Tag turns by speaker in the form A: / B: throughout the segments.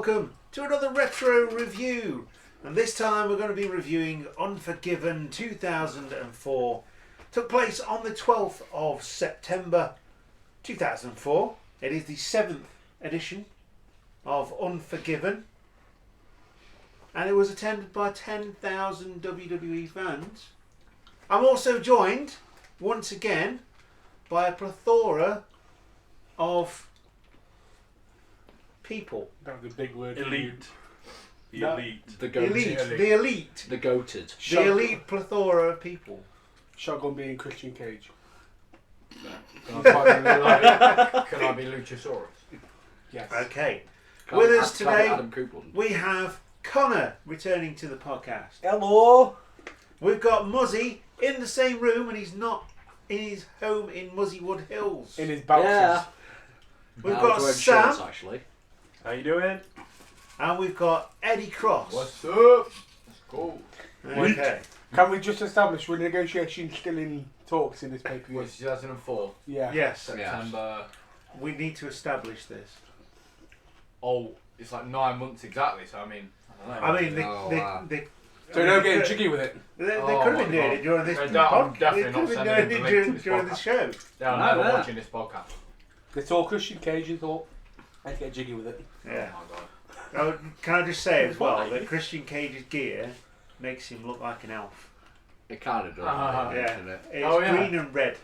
A: welcome to another retro review. And this time we're going to be reviewing Unforgiven 2004. Took place on the 12th of September 2004. It is the 7th edition of Unforgiven. And it was attended by 10,000 WWE fans. I'm also joined, once again, by a plethora of people.
B: That was a big word.
C: Elite. The elite.
B: The goated.
A: The elite.
D: The goated.
A: The elite plethora of people.
B: Shotgun being Christian Cage.
E: Can I be Luchasaurus?
B: Yes.
A: Okay. With us today,
D: Adam Coupland.
A: we have Connor returning to the podcast.
B: Hello.
A: We've got Muzzy in the same room, and he's not in his home in Muzzywood Hills.
B: In his boxes.
D: Yeah.
A: We've
D: I
A: got
D: was wearing
A: Sam,
D: shorts, actually.
C: How you doing?
A: and we've got Eddie Cross.
E: What's up? Let's go.
A: Okay.
B: Can we just establish we're negotiations still in talks in this pay-per-view?
E: Was 2004?
B: Yeah.
A: Yes,
E: September.
A: we need to establish this.
E: Oh, it's like 9 months exactly. So I mean, I don't know.
A: I mean,
D: wow.
B: So don't get jiggy with it.
A: They
E: Oh
A: could have been
E: my
A: doing
E: God.
A: it during this
E: No, that I'm
A: podcast. They
E: definitely
A: could
E: not
A: have been
E: sending
A: doing
E: the
A: it
E: link to this
A: during the
E: podcast.
A: show.
E: They're
D: No,
E: never
D: no.
E: watching this podcast.
B: It's all Christian Cage and thought I'd get jiggy with it.
A: Yeah.
E: Oh my god.
A: Oh, can I just say as well
C: Why?
A: that Christian Cage's gear makes him look like an elf.
D: It kind of does,
A: Yeah.
D: doesn't it?
A: It's
E: Oh, yeah.
A: green and red.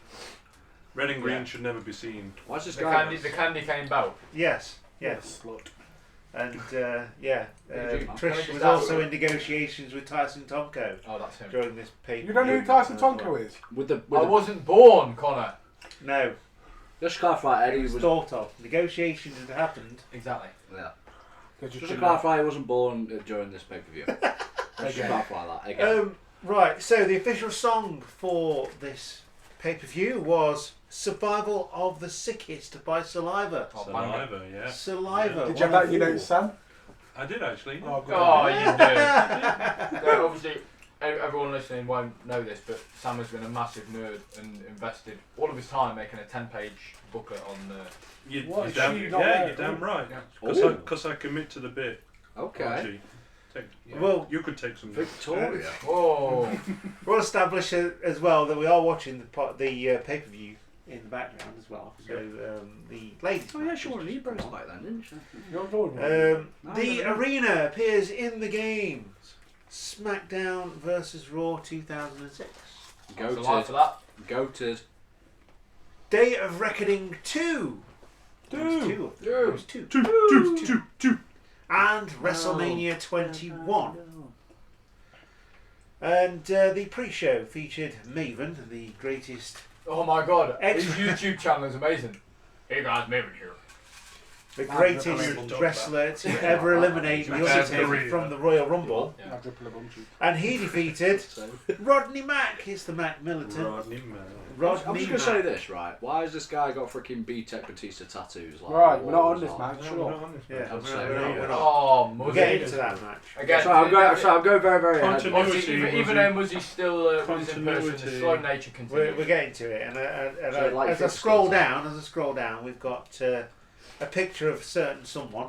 C: Red and green
A: Yeah.
C: should never be seen.
D: Why's this
E: The
D: guy?
E: candy cane belt.
A: Yes, yes.
B: Slut.
A: And
E: Can I
A: Trish
E: just
A: was
E: ask
A: also
E: you-
A: in negotiations with Tyson Tomko
E: Oh, that's him.
A: during this paper.
B: You don't know who Tyson Tonko is?
D: With the,
E: I
D: with the
E: wasn't born, Connor.
A: No,
D: just to clarify,
A: it
D: Eddie
A: was
D: was.
A: thought of. Negotiations had happened.
E: Exactly.
D: Yeah.
B: Just
D: Just to clarify, he wasn't born during this pay per view. Just to
B: Again.
D: clarify that again.
A: Right, so the official song for this pay-per-view was Survival of the Sickest by Saliva.
E: Oh,
C: Saliva, yeah.
A: Saliva.
B: Did you have that in your notes, Sam?
C: I did actually.
B: Oh, good.
E: Oh, you do. So obviously, everyone listening won't know this, but Sam has been a massive nerd and invested all of his time making a 10-page booklet on the.
B: What, is she
C: You're
B: not there?
C: damn right.
D: Oh.
C: Because I commit to the bit.
D: Okay.
C: Archie.
A: Well,
C: You could take some.
D: Victoria.
E: Oh,
A: we'll establish as well that we are watching the pay-per-view in the background as well. So the ladies.
D: Oh yeah,
A: match
D: she
A: is
D: wore
A: just
D: Libras
A: come on.
D: back then, didn't she?
B: You're doing
A: The
D: no.
A: arena appears in the games. SmackDown versus Raw 2006.
E: that's a lot for
D: Goated.
E: that.
D: Goated.
A: Day of Reckoning 2. There was two. There was two.
C: Two.
A: And WrestleMania 21. And the pre-show featured Maven, the greatest,
E: Oh my god, his
A: Extra.
E: YouTube channel is amazing. Hey guys, Maven here.
A: the
B: Ah,
A: greatest
B: Unforgiven
A: wrestler to ever eliminate the Undertaker from the Royal Rumble.
E: Yeah.
A: And he defeated
D: So,
A: Rodney Mack. It's the Mac Militant.
C: Rodney Man.
A: Rodney
D: I'm just
A: Mack.
D: gonna say this, right? Why has this guy got freaking B-Tech Batista tattoos? Like,
B: Right, we're not
D: all
B: on this
D: on?
B: match,
C: No,
B: sure.
C: we're not on this.
A: Yeah,
D: I'm
A: we're
D: saying,
A: not- we're not.
E: Oh,
A: We'll
E: Muzzy.
A: get into that match.
E: Again,
D: So I'm going very, very ahead.
C: Continuity.
E: obviously, even though Muzzy's still was in person, the
C: Continuity.
E: slow nature continues.
A: We're getting to it, and
D: So like
A: as I
D: this
A: scroll
D: goes
A: down, we've got a picture of certain someone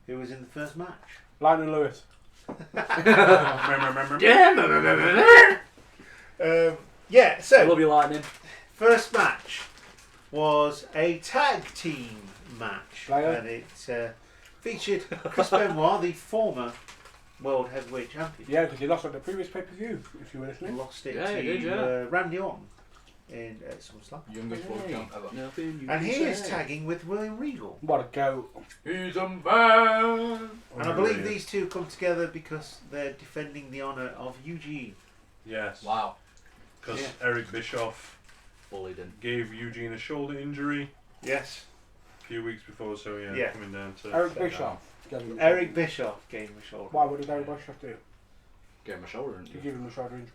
A: who was in the first match.
B: Lionel Lewis.
C: Remember?
A: Yeah,
D: I
A: so
D: love you, Lightning.
A: first match was a tag team match,
B: Player.
A: and it featured Chris Benoit, the former World Heavyweight Champion.
B: Yeah, because he lost at the previous pay-per-view, if you were listening.
A: Lost it
D: Yeah,
A: to
D: he did, yeah.
A: Randy Orton in SummerSlam.
E: Youngest world champ ever.
D: Nothing you
A: And he
D: can
A: is
D: say.
A: tagging with William Regal.
B: What a goat.
E: He's a man.
A: And I believe these two come together because they're defending the honour of Eugene.
C: Yes.
E: Wow.
C: Because
A: Yeah.
C: Eric Bischoff
D: Bullied him.
C: gave Eugene a shoulder injury
A: Yes.
C: a few weeks before, so
A: Yeah.
C: coming down to
B: Eric
C: step
B: Bischoff. Gave him a
A: Eric
B: shoulder.
A: Bischoff gave him a shoulder.
B: Why, what did Eric Bischoff do?
D: Gave him a shoulder
B: To
D: injury.
B: give him a shoulder injury.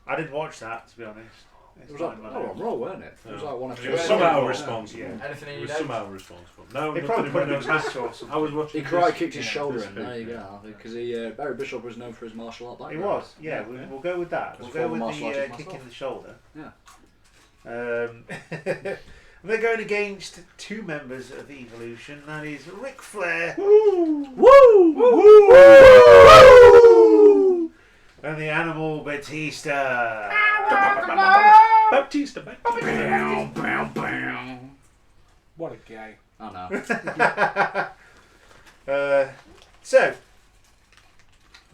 A: I didn't watch that, to be honest.
D: It
A: It's
D: was like,
A: not
D: oh,
A: my
D: on Raw, weren't it? It was
C: Yeah.
D: like one
C: He
D: after
C: was
E: Yeah.
C: somehow
E: Yeah.
C: responsible.
A: Yeah.
E: Anything in
C: He
E: your
C: was
E: notes?
C: somehow responsible. No,
A: They
C: nothing
A: probably
C: in
A: put
C: my
A: him in a
C: notes.
A: match or something.
C: I was watching
D: He karate
C: this-
D: kicked his
E: Yeah,
D: shoulder
C: this
D: in. There you
C: pay-per-view.
D: go. Because Eric Bischoff was known for his martial art
A: He
D: background.
A: was, yeah.
C: Yeah.
A: We'll go with that.
D: Because
A: We'll go
D: former
A: with
D: martial
A: the
D: artist
A: kick
D: myself.
A: in the shoulder.
D: Yeah.
A: And they're going against two members of Evolution. That is Ric Flair and the Animal Batista.
C: Baptista.
B: What a gay.
D: I know.
A: So,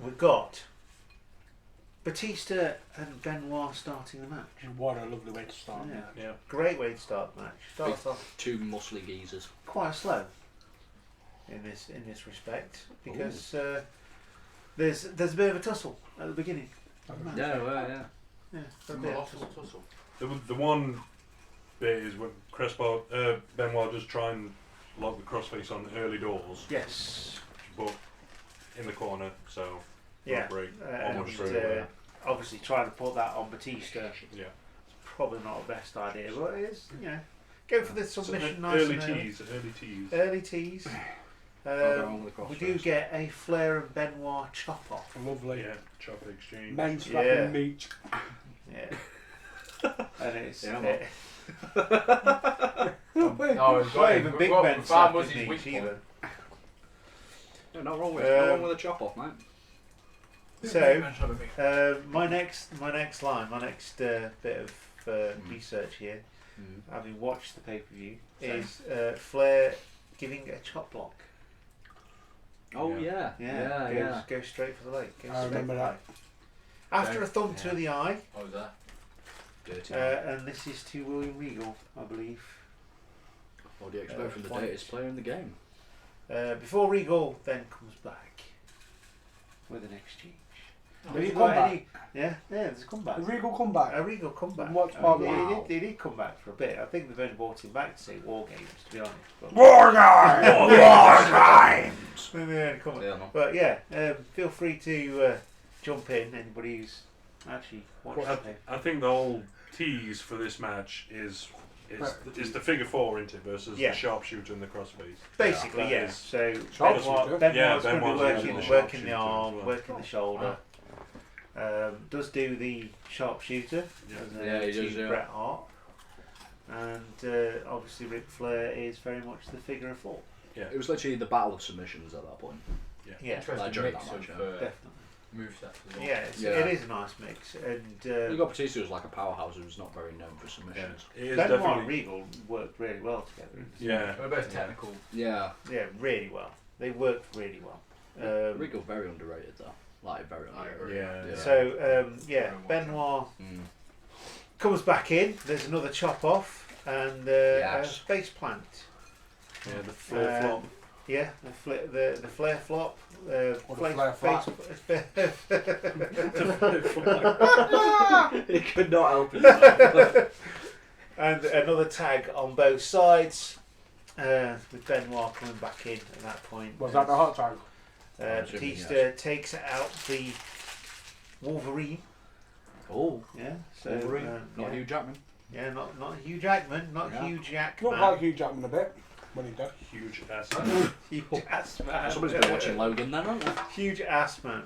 A: we've got Batista and Benoit starting the match.
B: What a lovely way to start.
A: Yeah.
C: Yeah.
A: Great way to start the match. Starts off
D: Two muscly geezers.
A: quite slow in this respect because there's a bit of a tussle at the beginning. of the match.
D: Yeah.
A: Yeah, a bit of a tussle.
C: The one bit is when Benoit does try and lock the crossface on the early doors,
A: Yes.
C: but in the corner, so
A: Yeah.
C: not break
A: And,
C: almost through.
A: obviously trying to put that on Batista,
C: Yeah.
A: probably not the best idea, but it is, go for the submission
C: So,
A: nice
C: early
A: and
C: tease.
A: Early tease.
D: wrong with the
A: We do
D: crossface.
A: get a Flair and Benoit chop off.
B: Lovely.
C: Yeah, chopper exchange.
B: Men slapping
A: Yeah.
B: meat.
A: Yeah. And it's
D: Yeah,
E: No, it's
A: not even Big Ben
E: was
A: slapping
E: his
A: meat
E: weak point.
A: either.
D: Yeah, not wrong with a chop off, mate.
A: So, my next bit of research here, having watched the pay-per-view, is Flair giving a chop block.
D: Oh yeah.
A: Go straight for the leg. Go
B: I
A: straight
B: remember
A: for the
B: that.
A: leg. After a thumb to the eye,
E: I was there.
D: Dirty.
A: and this is to William Regal, I believe.
D: What do you expect from the greatest player in the game?
A: Before Regal then comes back with an exchange.
B: There's
A: Have
B: a
A: you got
B: comeback.
A: any? Yeah, there's a comeback.
B: The Regal comeback.
A: A Regal comeback.
B: What
A: He
B: part?
D: Wow.
A: did come back for a bit. I think they've only brought him back to say War Games, to be honest. But,
B: War Games!
A: But yeah, feel free to jump in. Anybody who's actually watched
C: I,
A: it.
C: I think the whole tease for this match is the figure four, isn't it, versus
A: Yeah.
C: the sharpshooter and the crossface.
A: Basically,
C: that
A: yeah.
C: is-
A: So
B: Sharpshooter?
A: Benoit's
C: Yeah,
A: going to be
C: Benoit's
A: working
C: the
A: the
C: sharpshooter
A: arm,
C: as well.
A: working the shoulder. Does do the sharpshooter as
D: Yeah, he does,
A: Team
D: yeah.
A: Bret Hart, and obviously Ric Flair is very much the figure of four.
D: It was literally the battle of submissions at that point.
A: Yeah,
E: Interesting
D: during
E: mix
D: that match,
E: of
A: definitely.
E: movesets as well.
A: Yeah,
D: Yeah.
A: it is a nice mix, and
D: You got Batista was like a powerhouse who was not very known for submissions.
C: It is
A: Benoit and
C: definitely.
A: Regal worked really well together.
C: Yeah.
E: They're both technical.
D: Yeah.
A: Yeah, really well. They worked really well.
D: Regal very underrated though. Like very underrated.
C: Yeah.
A: So Benoit comes back in. There's another chop off and a face plant.
C: Yeah, the flare flop.
A: Yeah, the flare flop.
B: Or the flare flap.
D: He could not help it.
A: And another tag on both sides. With Benoit coming back in at that point.
B: Was that the hot tag?
D: I'm assuming,
A: Batista takes out the Wolverine.
D: Oh,
A: Yeah, so
D: Wolverine, not
A: yeah.
D: Hugh Jackman.
A: Yeah, not Hugh Jackman, not
D: Yeah.
A: Hugh Jackman.
B: Looked like Hugh Jackman a bit when he did.
C: Huge ass.
A: Huge ass man.
D: Somebody's been watching Logan then, haven't they?
A: Huge ass man.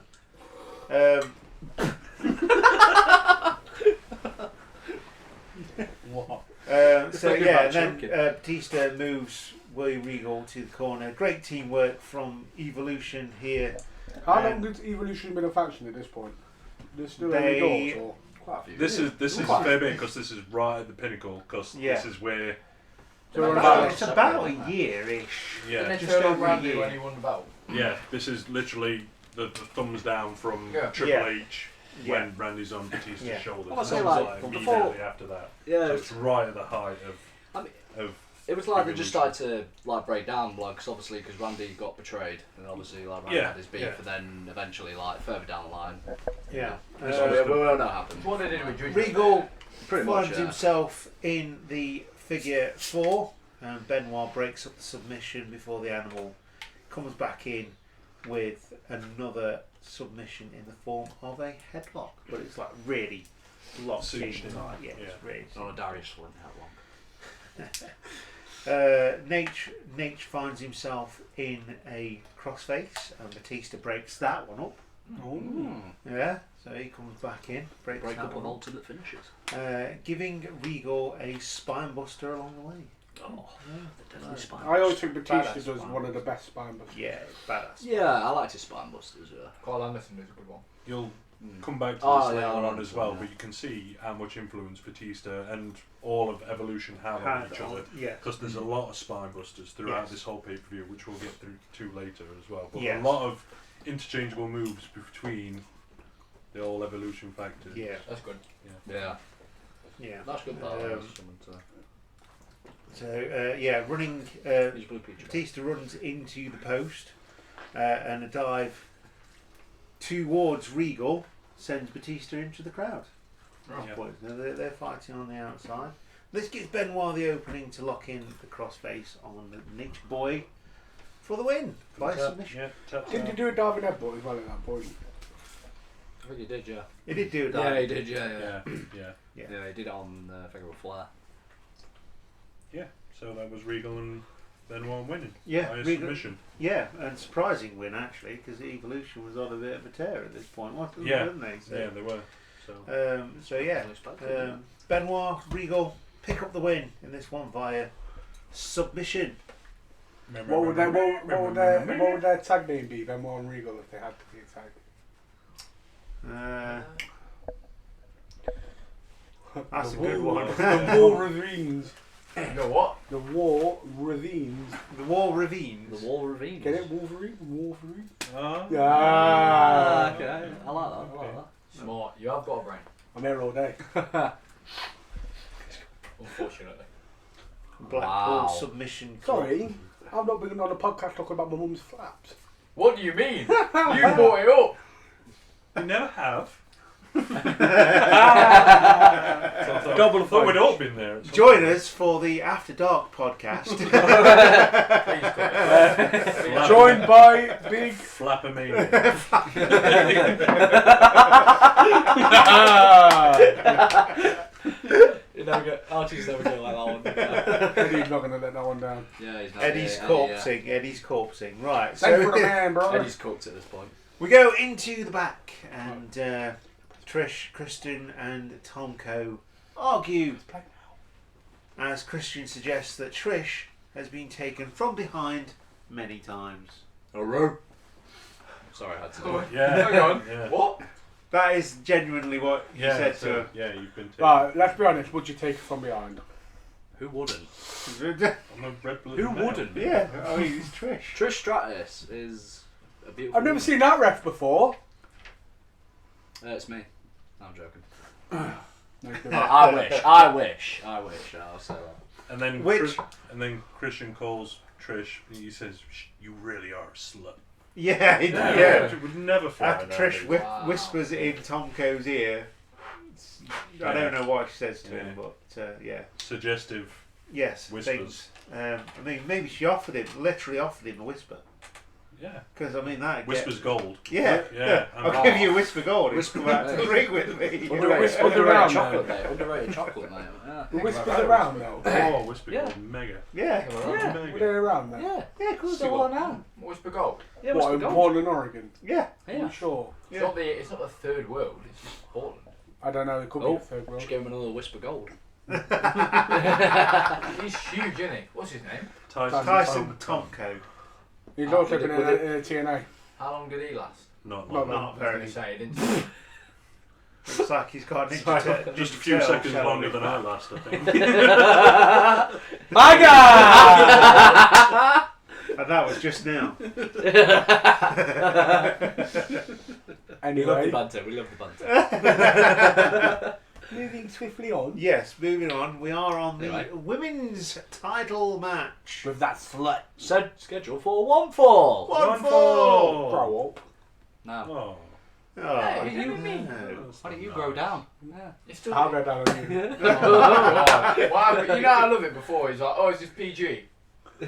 B: What?
A: So
D: Thinking
A: yeah,
D: about
A: and then
D: choking.
A: Batista moves William Regal to the corner. Great teamwork from Evolution here.
B: How long has Evolution been a faction at this point? There's still
A: They-
B: any doors or?
D: Quite a few.
C: This is a fair bit because this is right at the pinnacle because
A: Yeah.
C: this is where
B: So we're
A: About,
B: about-
A: it's about a year-ish.
E: Didn't they
C: yeah
A: just
E: turn on
A: over a
E: Randy
A: year.
E: when he won the belt?
C: this is literally the thumbs down from
E: Yeah.
C: Triple
A: Yeah.
C: H
A: Yeah.
C: when Randy's on Batista's
A: Yeah.
C: shoulders.
D: Well, I say,
C: Thumbs
D: like,
C: immediately
D: before-
C: after that.
D: Yeah,
C: So it's right at the height
D: I mean,
C: of
D: it was like they just started to like break down, like, cause obviously because Randy got betrayed, and obviously like Randy
C: Yeah,
D: had his beef,
C: yeah.
D: and then eventually like further down the line,
A: Yeah.
D: we don't know what happened.
E: It's what they did with Judgment
A: Regal
E: Day.
D: Pretty much,
A: finds
D: yeah.
A: himself in the figure four, and Benoit breaks up the submission before the Animal comes back in with another submission in the form of a headlock, but it's like really locked
C: Cinched
A: in.
C: in.
A: Like, yeah,
C: Yeah.
A: it's really.
D: Not a Darius Flint that long.
A: Nate finds himself in a crossface, and Batista breaks that one up. Yeah, so he comes back in, breaks
D: Break
A: that
D: up of
A: one up,
D: alternate finishes.
A: giving Regal a spine buster along the way.
D: Oh, the deadly spine.
B: I always think Batista
A: Badass
B: does
A: spine
B: one of the best spine busters.
A: Yeah, badass.
D: Yeah, I liked his spine busters. Yeah.
E: Carl Anderson is a good one.
C: You'll come back to this
D: Oh,
C: later
D: yeah,
C: on
D: I'll
C: as well,
D: yeah.
C: but you can see how much influence Batista and all of Evolution have on each other.
A: Yeah.
C: Because there's a lot of spine busters throughout
A: Yes.
C: this whole pay-per-view, which we'll get through to later as well. But
A: Yes.
C: a lot of interchangeable moves between the all Evolution factors.
A: Yeah.
E: That's good.
D: Yeah.
A: Yeah.
D: That's good. That
A: So running.
D: He's Blue Peach.
A: Batista runs into the post, and a dive towards Regal sends Batista into the crowd.
E: Right.
C: Yeah.
A: Point. Now they're fighting on the outside. This gives Benoit the opening to lock in the crossface on the Nature Boy for the win by submission.
C: Yeah, tap,
B: Didn't you do a diving headbutt as well at that point?
D: I think he did, yeah.
A: He did do it.
D: Yeah, he did, yeah.
C: yeah.
D: Yeah, he did it on Figure Flair.
C: Yeah. So that was Regal and Benoit winning
A: Yeah,
C: by a
A: Regal-
C: submission.
A: Yeah, and surprising win actually, because Evolution was on a bit of a tear at this point, wasn't
C: Yeah.
A: they? So,
C: Yeah, they were. So
A: Benoit, Regal pick up the win in this one via submission.
B: What would their tag name be, Benoit and Regal, if they had to be a tag?
A: That's a
B: The
A: good
B: War-
A: one.
B: The War Ravines.
E: You know what?
B: The War Ravines.
A: The War Ravines.
D: The Wall Ravine.
B: Get it? Wolverine? Wolverine?
C: Ah.
B: Yeah.
D: Okay, I like that. I like that.
E: Smart. You have got a brain.
B: I'm here all day.
E: Unfortunately.
A: Blackpool
D: Wow.
A: submission. Club.
B: Sorry, I've not been on a podcast talking about my mum's flaps.
E: What do you mean? You brought it up.
C: You never have.
B: Double
C: thought we'd all been there.
A: Join us for the After Dark podcast.
E: Please cut it.
B: Joined by Big.
C: Flappermania.
D: You never get, Archie's never going to like that one.
B: Eddie's not going to let that one down.
D: Yeah, he's not.
A: Eddie's corpsing. Eddie's corpsing. Right.
B: Thank you for the
A: So
B: man, bro.
D: Eddie's cooked at this point.
A: we go into the back, and Trish, Kristen, and Tomko argue as Christian suggests that Trish has been taken from behind many times.
D: Sorry, I had to do it.
C: Yeah.
E: Hang on.
C: Yeah.
E: What?
A: That is genuinely what he said to her.
C: Yeah, you've been taken.
B: Right, let's be honest, would you take it from behind?
D: Who wouldn't?
C: I'm a red-blooded
D: Who
C: male.
D: wouldn't?
A: Yeah, I mean, it's Trish.
D: Trish Stratus is a beautiful.
B: I've never
D: woman.
B: seen that ref before.
D: It's me. No, I'm joking.
B: No, it's good.
D: I wish. I'll say that.
C: And then
A: Which-
C: Christian calls Trish. He says, "You really are a slut."
A: Yeah,
C: Yeah, which would never fly.
A: After Trish
C: nowadays.
E: Wow.
A: whispers in Tomko's ear, I don't know what she says to
C: Yeah.
A: him, but yeah.
C: Suggestive.
A: Yes,
C: Whispers.
A: things. I mean, maybe she literally offered him a whisper.
C: Yeah.
A: Because, I mean, that.
C: Whispers gold.
A: Yeah,
C: Yeah.
A: I'll give you a whisper gold.
D: Whisper
A: Whisper out to
D: gold.
A: drink with me.
B: Underrated
D: Underrated
B: chocolate,
D: chocolate, mate. Underrated chocolate, mate. Yeah.
B: The whispers around though.
C: Oh, whisper
D: Yeah.
C: gold. Mega.
A: Yeah,
D: Yeah.
B: Were they around though?
D: Yeah.
A: yeah, of course.
D: Still on now.
E: Whisper Gold.
D: Yeah,
B: What,
D: Whisper
B: in
D: Gold.
B: Portland, Oregon?
A: Yeah.
D: Yeah.
B: I'm sure.
E: It's not the third world. It's just Portland.
B: I don't know, it could be
D: Oh,
B: a third world.
D: just gave him another Whisper Gold.
E: He's huge, isn't he? What's his name?
A: Tyson Tomko.
B: He's
D: Ah,
B: also
D: with
B: been
D: it-
B: in TNA.
E: How long did he last?
C: Not
B: Not
C: long.
A: Not
E: I was
A: apparently.
E: going to say, didn't he?
A: Looks like he's got a ninja
C: Just a few
A: tail
C: seconds
A: shall
C: longer
A: we?
C: than I last, I think.
B: My God!
A: And that was just now.
D: We love the
B: Anyway,
D: banter. We love the banter.
B: moving swiftly on
A: Yes, moving on. We are on the
D: Anyway.
A: women's title match.
B: with that slut.
D: Said schedule for one fall.
A: 1-4.
B: Grow up.
D: Now,
C: Oh.
A: Oh,
E: Hey,
A: you
E: you mean?
A: know.
D: why don't you grow down? Yeah.
E: It's still.
B: I'll go down on you.
E: Oh, God. Wow, but you know I love it before. He's like, oh, is this PG?
D: No,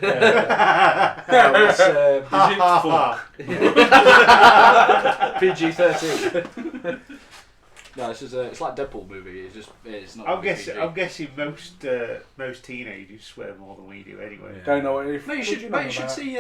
D: it's PG-13. No, it's just it's like Deadpool movie. It's not.
A: I'm
D: PG.
A: guessing most teenagers swear more than we do anyway.
C: Yeah.
B: Don't know what if.
D: No, you
B: what
D: should.
B: do know
D: Mate, you should
B: about?
D: see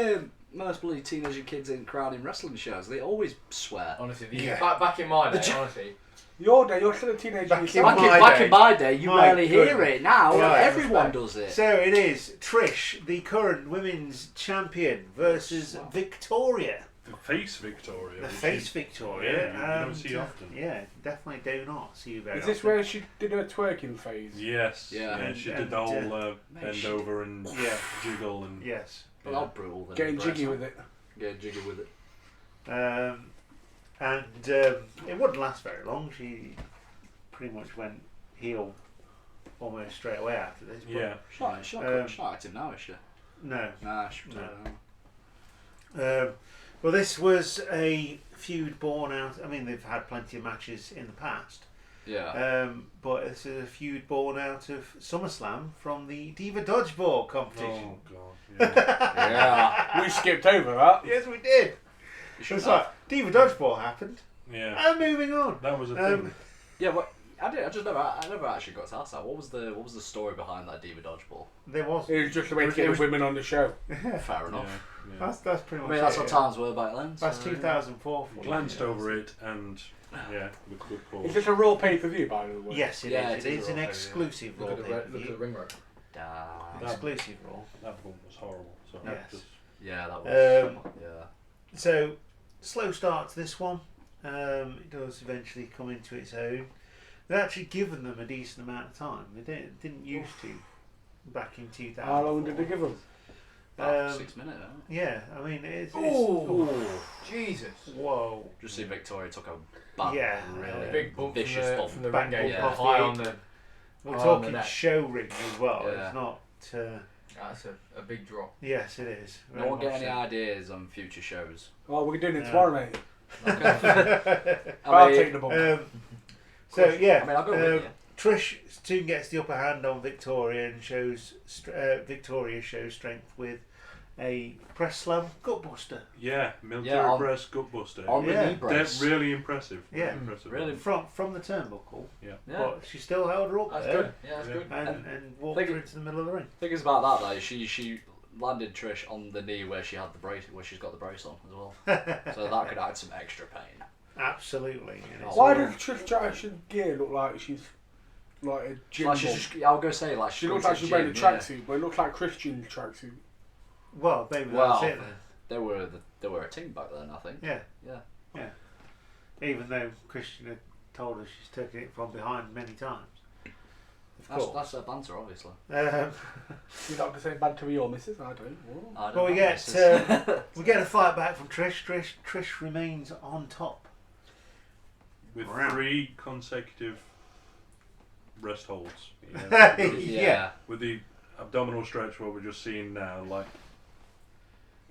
D: most bloody teenager kids in crowd in wrestling shows, they always swear.
E: Honestly,
A: Yeah.
E: back in my day, honestly.
B: Your day, you're still a teenager
A: Back in
B: yourself.
D: Back in my day, you
A: My
D: rarely hear
A: goodness.
D: it. Now,
A: Yeah,
D: everyone does it.
A: So it is Trish, the current women's champion, versus Victoria,
C: The face Victoria.
A: the
C: which
A: face
C: is-
A: Victoria.
C: Yeah, you don't
A: and,
C: see often.
A: Yeah, definitely do not see you very
B: Is this
A: often.
B: where she did her twerking phase?
C: Yes.
D: Yeah.
C: Yeah. She
A: And-
C: did the whole
D: Man,
C: bend
D: she
C: over and
A: Yeah.
C: jiggle and.
A: Yes.
D: A lot brutal. Than
B: Getting
D: the
B: jiggy
D: rest.
B: with it.
D: Getting jiggy with it.
A: It wouldn't last very long. She pretty much went heel almost straight away after this. But
C: Yeah.
D: She's not active now, is she?
A: No.
D: Nah, she's
A: No.
D: no.
A: Well, this was a feud born out. I mean, they've had plenty of matches in the past.
D: Yeah.
A: But this is a feud born out of SummerSlam from the Diva Dodgeball competition.
C: Oh god. Yeah.
D: Yeah.
B: We skipped over that.
A: Yes, we did. It's like Diva Dodgeball happened,
C: Yeah.
A: and moving on.
C: That was a
A: Um,
C: thing.
D: Yeah, but I never actually got to ask that. What was the story behind that Diva Dodgeball?
A: There was.
B: It was just a way to get the women on the show.
D: Fair enough.
C: Yeah.
A: That's pretty
D: I
A: much.
D: mean, that's
A: it,
D: what
A: yeah.
D: times were back then.
A: That's
D: so,
A: 2004. For you.
C: Glanced over it and with good cause.
B: Is this a raw pay-per-view, by the way?
A: Yes, it
D: Yeah,
A: is.
D: it
A: It
D: is
A: is
D: a
A: an
D: raw, yeah.
A: exclusive Raw
E: Look at the
A: pay-per-view.
E: ring rope.
D: Damn.
A: Exclusive Raw.
C: That one was horrible. So
A: Yes.
C: just-
D: Yeah, that was. Yeah.
A: So, slow start to this one. It does eventually come into its own. They've actually given them a decent amount of time. They didn't used to back in 2000.
B: How long did they give them?
D: About 6 minutes. Huh?
A: Yeah, I mean, it's
E: Ooh, Jesus!
A: whoa.
D: Just see Victoria took a bad,
A: Yeah.
D: really
E: Big bump
D: vicious
E: from
D: bump.
E: the
A: Back
E: ring
D: bump
E: apron,
A: off
E: high
A: the
E: on the.
A: We're
E: Oh, the
A: talking
E: neck.
A: show ring as well.
D: Yeah.
A: It's not.
E: That's a big drop.
A: Yes, it is.
D: No
A: Very
D: one get
A: much
D: any
A: so.
D: ideas on future shows.
B: Oh, we're doing it
A: Yeah.
B: tomorrow, mate.
D: I
B: I'll
D: mean,
B: take the bump.
A: So yeah,
D: I mean, I'll go with you.
A: Trish soon gets the upper hand on Victoria and shows Victoria shows strength with a press slam gutbuster.
C: Yeah, military
D: Yeah, on-
C: press gutbuster.
D: On
A: Yeah.
D: the knee brace.
C: They're really impressive.
A: Yeah.
C: Impressive.
D: Really.
A: From the turnbuckle,
D: Yeah.
A: but she still held her up
E: That's
A: there
E: good. Yeah, that's
C: Yeah.
E: good.
A: and walked
D: Think
A: her
D: it-
A: into the middle of the ring.
D: Thing is about that though, she landed Trish on the knee where she had the brace, where she's got the brace on as well. So that could add some extra pain.
A: Absolutely. And it's
B: Why
A: all-
B: does Trish Stratus' gear look like she's like a gym
D: Like
B: bum?
D: she's just, I'll go say like
B: She
D: she's
B: looks
D: going
B: like
D: to
B: she's
D: the
B: wearing a
D: gym, yeah.
B: tracksuit, but it looks like Christian tracksuit.
A: Well, maybe
D: Well,
A: that's it.
D: they were a team back then, I think.
A: Yeah.
D: Yeah.
A: Even though Christian had told her she's taken it from behind many times. Of
D: That's
A: course.
D: their banter, obviously.
B: You're not going to say bad to your missus? I don't. Oh.
D: I don't
A: Well, we
D: know,
A: get
D: this is-
A: we get a fight back from Trish. Trish remains on top.
C: With
A: Wow.
C: 3 consecutive rest holds.
A: Yeah.
D: yeah.
C: With the abdominal stretch, what we're just seeing now, like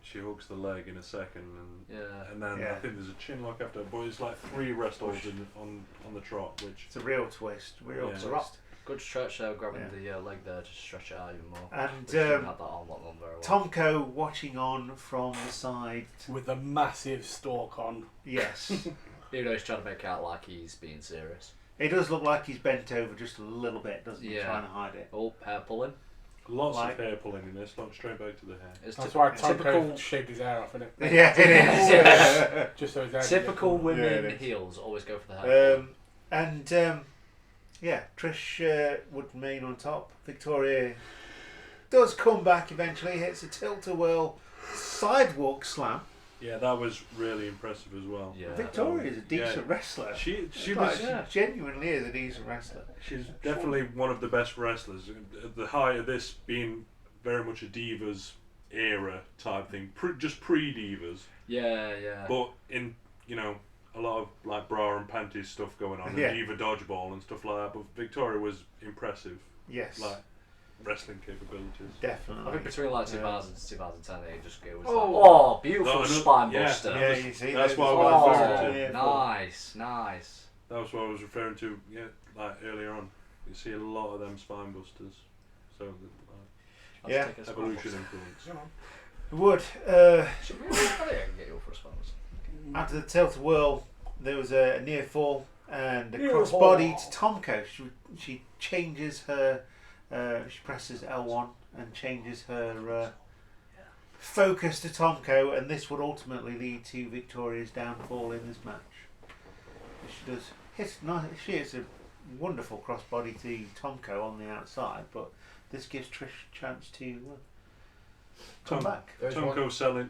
C: she hooks the leg in a second, and then
A: Yeah.
C: I think there's a chin lock after, but it's like 3 rest holds on the trot, which
A: It's a real twist. Real
C: Yeah.
A: twist.
D: Good stretch there, grabbing the leg there to stretch it out even more.
A: And
D: She didn't have that arm lock on very well.
A: Tomko watching on from the side.
B: With a massive stalk on.
A: Yes.
D: Even though he's trying to make out like he's being serious.
A: It does look like he's bent over just a little bit, doesn't he?
D: Yeah.
A: Trying to hide it.
D: Oh, hair pulling.
C: lots
A: Like-
C: of hair pulling in this, not straight back to the hair.
D: It's
B: That's
D: typ-
B: why
D: typical,
B: Tomko shaved his hair off, innit?
A: Yeah, it is.
D: Yeah.
B: Just so his hair
D: typical
A: Yeah,
D: women
A: it is.
D: heels always go for the hair.
A: Yeah, Trish would remain on top. Victoria does come back eventually, hits a tilt-a-whirl sidewalk slam.
C: Yeah, that was really impressive as well.
D: Yeah.
A: Victoria is a decent wrestler.
C: She
A: Like,
C: was
A: she genuinely is a decent wrestler.
C: she's definitely one of the best wrestlers. At the height of this being very much a Divas era type thing, just pre-Divas,
D: Yeah.
C: but in a lot of like bra and panties stuff going on,
A: Yeah.
C: and Diva dodgeball and stuff like that. But Victoria was impressive,
A: Yes,
C: like wrestling capabilities.
A: definitely.
D: I think between like 2000 and 2010, it was
E: Oh.
D: like, oh, beautiful
C: No,
D: spine
C: yeah.
D: buster.
A: Yeah, you see,
C: That's
A: there's-
C: what I was
D: Oh,
C: referring to.
A: Yeah,
D: nice.
C: That was what I was referring to. Yeah, like earlier on, you see a lot of them spine busters. So
D: Let's
A: Yeah.
D: take a spine
C: evolution
D: buster.
C: influence.
A: Would
D: Should we I think I can get you for a spine buster.
A: after the tilt-a-whirl, there was a near fall and a
B: Near
A: crossbody
B: fall.
A: to Tomko. She changes her. She presses L1 and changes her focus to Tomko, and this would ultimately lead to Victoria's downfall in this match. She does hit nice. She hits a wonderful crossbody to Tomko on the outside, but this gives Trish a chance to come back.
C: Tomko selling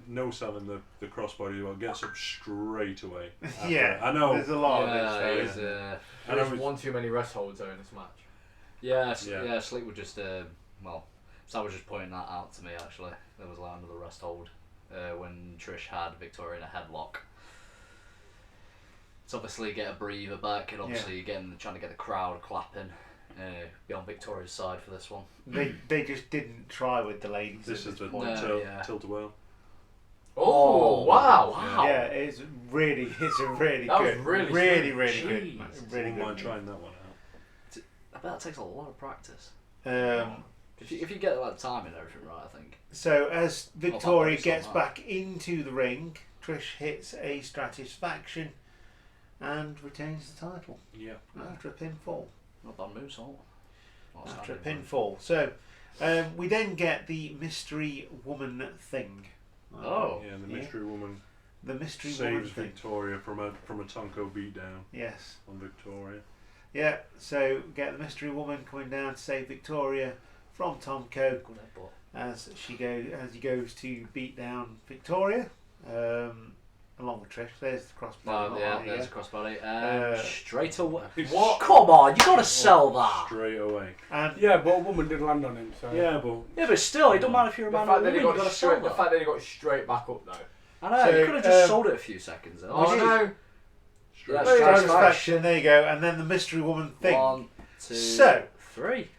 C: the crossbody, well, gets up straight away.
A: Yeah,
C: I know.
A: There's a lot
D: Yeah,
A: of
D: he's,
A: this.
E: There's one too many rest holds though in this match.
D: yeah, Sleep would just, Sam was just pointing that out to me actually. There was like another rest hold when Trish had Victoria in a headlock. It's obviously get a breather back and obviously trying to get the crowd clapping. Be on Victoria's side for this one.
A: They just didn't try with the ladies.
C: This is the
A: point.
C: tilt-a-whirl.
E: Oh wow!
A: Yeah, it's a really
E: That was
A: good.
E: really
A: Really
E: smooth.
A: good.
D: Jeez.
A: Really
C: Wouldn't mind
A: good.
C: trying that one out.
D: I bet that takes a lot of practice.
A: If
D: If you get like time and everything right, I think.
A: So as Victoria
D: I'll
A: gets
D: that.
A: back into the ring, Trish hits a Stratisfaction and retains the title
C: Yeah.
A: after a pinfall.
D: Not bad move, Salt.
A: After a pinfall. So we then get the mystery woman thing.
D: Oh.
C: Yeah, the mystery woman
A: The mystery woman
C: saves
A: thing.
C: Victoria from a Tonko beatdown
A: Yes.
C: on Victoria.
A: Yeah. So get the mystery woman coming down to save Victoria from Tomko
D: Good headbutt.
A: as he goes to beat down Victoria. Along with Trish. There's the crossbody.
D: Oh, yeah, there's a crossbody. Straight away.
E: What?
D: Come on, you gotta sell that.
C: Straight away.
A: And
B: Yeah, but a woman did land on him, so.
C: Yeah, but
D: Yeah, but still, it don't matter if you're a
E: The
D: man or
E: fact
D: a
E: that
D: woman,
E: he
D: you
E: got
D: gotta sell
E: straight, the
D: that.
E: fact that he got straight back up though.
D: I know,
A: So,
D: you could have just sold it a few seconds. Though.
E: Oh no!
C: straight
D: Yeah,
C: away.
A: Stratisfaction, there you go. And then the mystery woman thing.
D: 1, 2,
A: So
D: 3.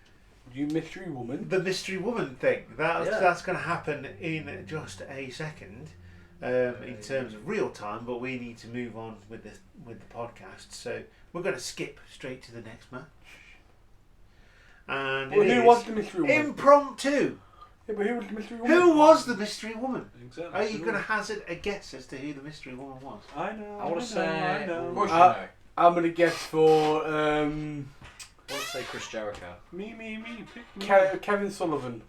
B: You mystery woman.
A: the mystery woman thing. That's
D: Yeah.
A: going to happen in just a second, in terms of real time. But we need to move on with the podcast, so we're going to skip straight to the next match. And
B: Well,
A: it
B: who
A: is
B: was the mystery woman?
A: impromptu.
B: Yeah, but who was the mystery woman?
A: Who was the mystery woman?
C: Exactly.
A: Are you going to hazard a guess as to who the mystery woman was?
C: I know.
D: I wanna say-
C: I know.
E: Of course you
B: Uh,
E: know.
B: I'm gonna guess for
D: Let's say Chris Jericho.
C: Me, pick me.
B: Kevin Sullivan.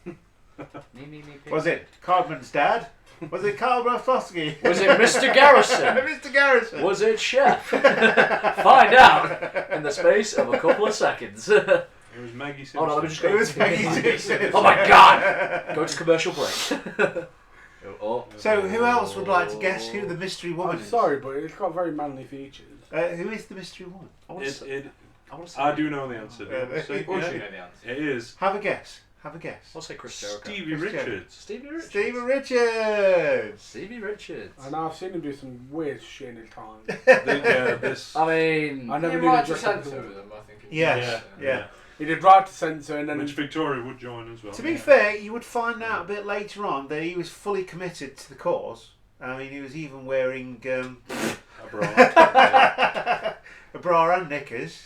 D: Me.
A: Was it Cardman's dad? Was it Carl Rafosky?
D: Was it Mr. Garrison?
A: Mr. Garrison.
D: Was it Chef? Find out in the space of a couple of seconds.
C: It was Maggie Simpson.
D: Oh no, let me just
A: It
D: go.
A: was Maggie Simpson.
D: Oh my god! Go to commercial break. Oh.
A: So who else would like to guess who the mystery woman
B: I'm
A: is?
B: sorry, but it's got very manly features.
A: Who is the mystery woman?
D: I wanna say, I wanna say,
C: I do know the answer.
A: Yeah.
E: Of course you know the answer.
C: It is
A: Have a guess. Have a guess.
D: I'll say Chris Jericho.
C: Stevie
A: Chris Jericho.
C: Richards.
D: Stevie Richards.
A: Stephen Richards.
D: Stevie Richards.
B: And I've seen him do some weird shit in his time.
C: This.
D: I mean,
B: I never
E: You
B: knew
E: right
B: the
E: to
B: dress
E: censor
B: up.
E: them, I think.
A: Yes. Yeah.
B: He did right to censor and then
C: Which Victoria would join as well.
A: To be fair, you would find out a bit later on that he was fully committed to the cause. I mean, he was even wearing
C: A bra.
A: a bra and knickers.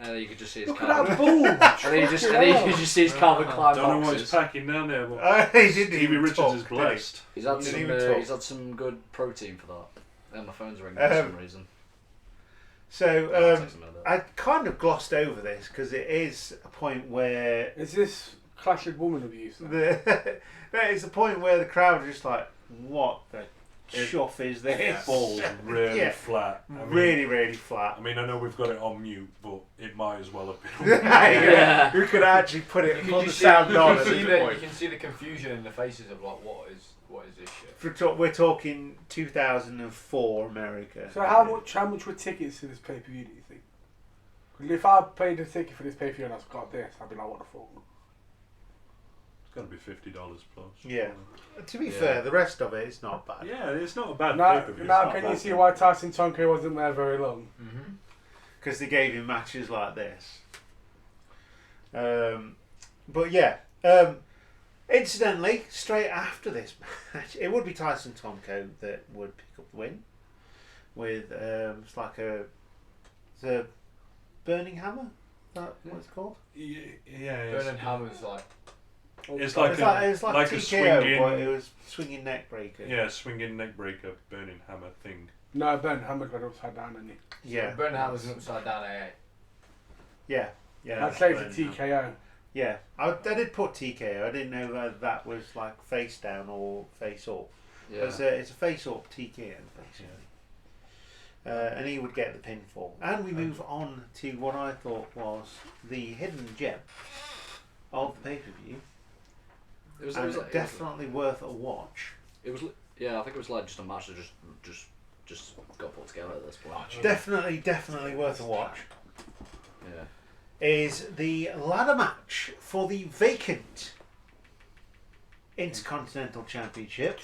D: and you could just see his
B: look at
D: Calvin.
B: that ball.
D: And then you just see his Calvin Klein
C: Don't know what he's
D: boxes.
C: packing down there, but
A: He didn't
C: Stevie
A: even
C: Richards
A: talk,
C: is
A: did he?
C: blessed.
D: He's had
A: Didn't
D: some.
A: even talk.
D: He's had some good protein for that. Yeah, my phone's ringing for some reason.
A: So
D: I'll take some of that.
A: I kind of glossed over this because it is a point where
B: Is this classic woman abuse?
A: that is the point where the crowd are just like, what the chuff is this?
C: Balls really
A: Yeah.
C: flat. I mean,
A: Really flat.
C: I mean, I know we've got it on mute, but it might as well have been.
D: Yeah.
A: We could actually put it
E: You
A: on
E: can
A: the
E: just
A: sound
E: see,
A: on
E: you
A: at
E: can see
A: this
E: the, you
A: point.
E: can see the confusion in the faces of like, what is this shit?
A: We're talking 2004 America.
B: So how much were tickets to this pay per view? Do you think? 'Cause if I paid a ticket for this pay per view and I've got this, I'd be like, what the fuck?
C: It's got to be $50 plus.
A: Yeah. To be
D: Yeah.
A: fair, the rest of it is not bad.
C: Yeah, it's not a bad
B: Now,
C: pay-per-view.
B: now can you see why Tyson Tonko wasn't there very long?
E: Mm-hmm.
A: Because they gave him matches like this. But yeah, incidentally, straight after this match, it would be Tyson Tomko that would pick up the win with it's like the Burning Hammer. Is that what it's called?
C: Yeah,
E: Burning Hammer's like,
C: it's like
A: It's like
C: a
A: TKO,
C: swinging,
A: but it was swinging neck breaker.
C: yeah, swinging neck breaker, burning hammer thing.
B: No, Ben Hammer's got upside down, isn't he?
A: Yeah.
E: Burning Hammer's an upside down AA.
A: Yeah.
B: I'd say it's a TKO.
A: Yeah, I did put TKO. I didn't know whether that was like face down or face up.
D: Yeah.
A: It's a face up TKO basically. And he would get the pinfall. And we move on to what I thought was the hidden gem of the pay-per-view.
D: It was
A: definitely worth a watch.
D: I think it was like just a match that just got put together at this point.
A: Definitely worth a watch.
D: Yeah.
A: Is the ladder match for the vacant Intercontinental Championship.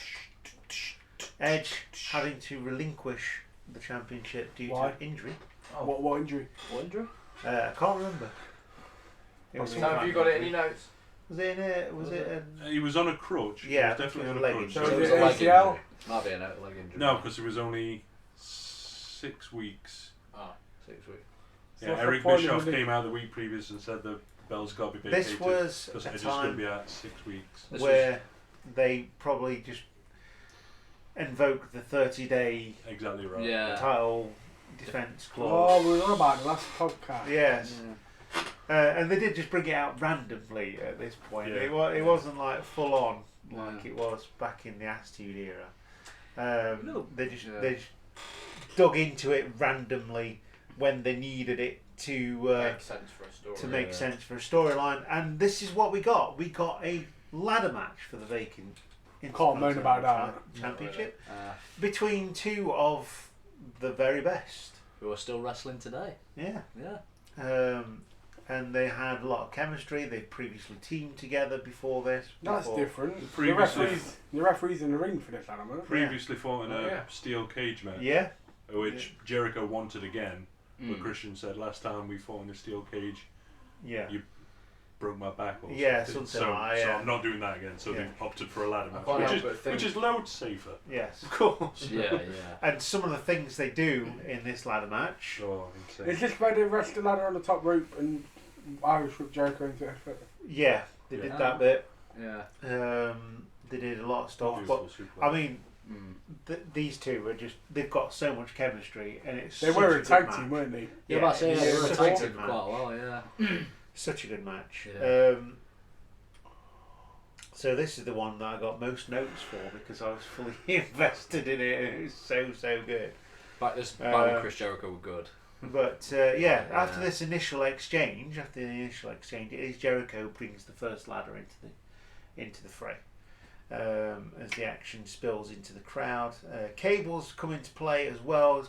A: Edge having to relinquish the championship due to injury.
B: What injury?
D: What injury?
A: I can't remember.
E: Sam, have you got it in your notes?
A: Was it in a? Was it?
C: He was on a crutch.
A: Yeah,
C: he was definitely on a
A: leg
C: crutch.
A: injury.
B: So
D: So
B: is
D: it
B: it
D: was a leg
B: ACL?
D: injury. Might be a leg injury.
C: No, because it was only 6 weeks.
D: 6 weeks.
C: Yeah,
B: So
C: Eric
B: for
C: Bischoff
B: the-
C: came out the week previous and said the belt's got to be vacated.
A: This was
C: because
A: a
C: Edge is going to
A: time
C: be out 6 weeks.
A: where they probably just invoked the 30-day
C: Exactly right.
D: Yeah.
A: title defense
B: Oh,
A: clause.
B: we were on about the last podcast.
A: Yes.
D: Yeah.
A: And they did just bring it out randomly at this point.
C: Yeah.
A: It wasn't like full on like
D: Yeah.
A: it was back in the Attitude Era.
D: No.
A: They just
D: Yeah.
A: they just dug into it randomly when they needed it to
E: Makes sense for a story.
A: to make
D: Yeah.
A: sense for a storyline. And this is what we got. We got a ladder match for the vacant
B: Can't moan about that.
A: Championship between two of the very best.
D: Who are still wrestling today.
A: Yeah.
D: Yeah.
A: And they had a lot of chemistry. They previously teamed together before this.
B: That's
A: before-
B: different. The
C: Previously-
B: referee's in the ring for this animal.
C: Previously fought in a
E: Yeah.
C: steel cage match,
A: Yeah.
C: which Jericho wanted again. But
D: Mm.
C: Christian said, last time we fought in a steel cage,
A: Yeah.
C: You broke my back or
A: Yeah,
C: something.
A: something
C: So,
A: like that,
C: so
A: yeah.
C: I'm not doing that again. So
A: Yeah.
C: they opted for a ladder
E: I
C: match,
E: can't help but
C: which
E: think-
C: is loads safer.
A: Yes.
C: Of course.
D: Yeah.
A: And some of the things they do in this ladder match.
C: Oh, insane.
B: Is this where they rest the ladder on the top rope and Irish whip Jericho into it?
A: Yeah, they
C: Yeah.
A: did that bit.
D: Yeah.
A: They did a lot of stuff.
C: Beautiful
A: But
C: suplex.
A: I mean, these two are just—they've got so much chemistry, and it's
B: They
A: such
B: were
A: a
B: a
A: good
B: tag
A: match.
B: team, weren't they?
D: Yeah,
A: Yeah,
D: but I say
A: it's
D: they were a
A: such
D: tag
A: a
D: team
A: good
D: for quite a while. Yeah.
A: Such a good match.
D: Yeah.
A: So this is the one that I got most notes for because I was fully invested in it, and it was so good.
D: Back with Chris Jericho were good.
A: But after this initial exchange, it is Jericho brings the first ladder into the fray. As the action spills into the crowd, cables come into play as well. As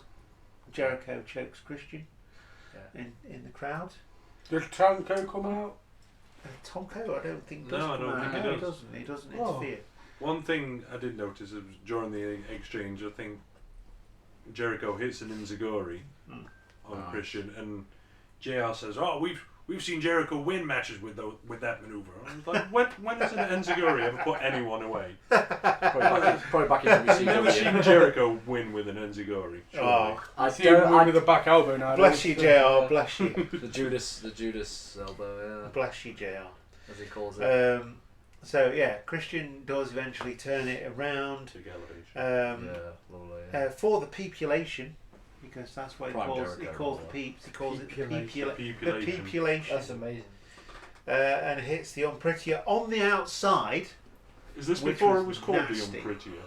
A: Jericho chokes Christian in the crowd.
B: Does Tanko come out?
A: Tomko, I don't think
C: No,
A: does.
C: I don't
A: come out.
C: think he does.
A: He doesn't
B: Oh.
A: interfere.
C: One thing I did notice is during the exchange, I think Jericho hits an enziguri on Christian, and JR says, "Oh, we've seen Jericho win matches with that maneuver." I was like, when has an enziguri ever put anyone away?
D: Probably back in
C: I've never seen
D: WCW.
C: Jericho win with an enziguri. Surely.
A: Oh,
B: I see him with a back elbow now.
A: bless you, JR. Bless you.
D: The Judas elbow, yeah,
A: Bless you, JR.
D: as he calls it.
A: So yeah, Christian does eventually turn it around
C: Big elevation.
D: Yeah, lovely. Yeah.
A: for the population, because that's what
D: Prime
A: he
D: Jericho,
A: calls the
D: rather.
A: peeps. He calls it the
C: Population.
A: population.
E: That's amazing.
A: And hits the unprettier on the outside.
C: Is this
A: Which
C: before
A: was
C: it was called
A: nasty.
C: the Unprettier?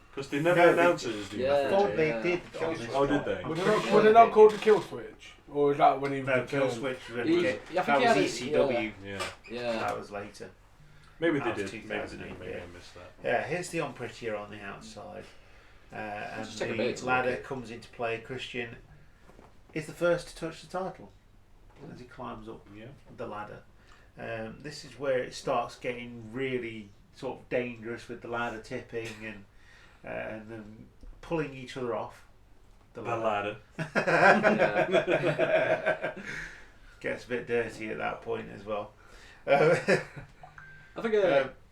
C: Because they never
A: No,
C: announced
A: they-
C: it as the
D: Yeah.
A: I thought
C: Unprettier.
A: they
D: Yeah.
A: did. on this
C: Oh, did
A: one.
C: they?
B: Were they not called the kill switch? Or is that when he was
A: No, kill
B: returned?
A: switch. Was
D: He-
A: okay.
D: I think
A: That
D: he
A: was
D: had
A: ECW.
C: Yeah.
D: Yeah.
A: That was later.
C: Maybe
A: That
C: they
A: was
C: did. Maybe they
A: 2008,
C: didn't. Maybe
A: yeah.
C: I missed that.
A: Yeah, hits the unprettier on the outside. And
D: Just take a
A: the
D: minute to
A: ladder
D: look at it.
A: comes into play. Christian is the first to touch the title as he climbs up
C: Yeah.
A: the ladder. This is where it starts getting really sort of dangerous with the ladder tipping and then pulling each other off the
C: The
A: ladder.
C: ladder.
A: Gets a bit dirty at that point as well.
D: I think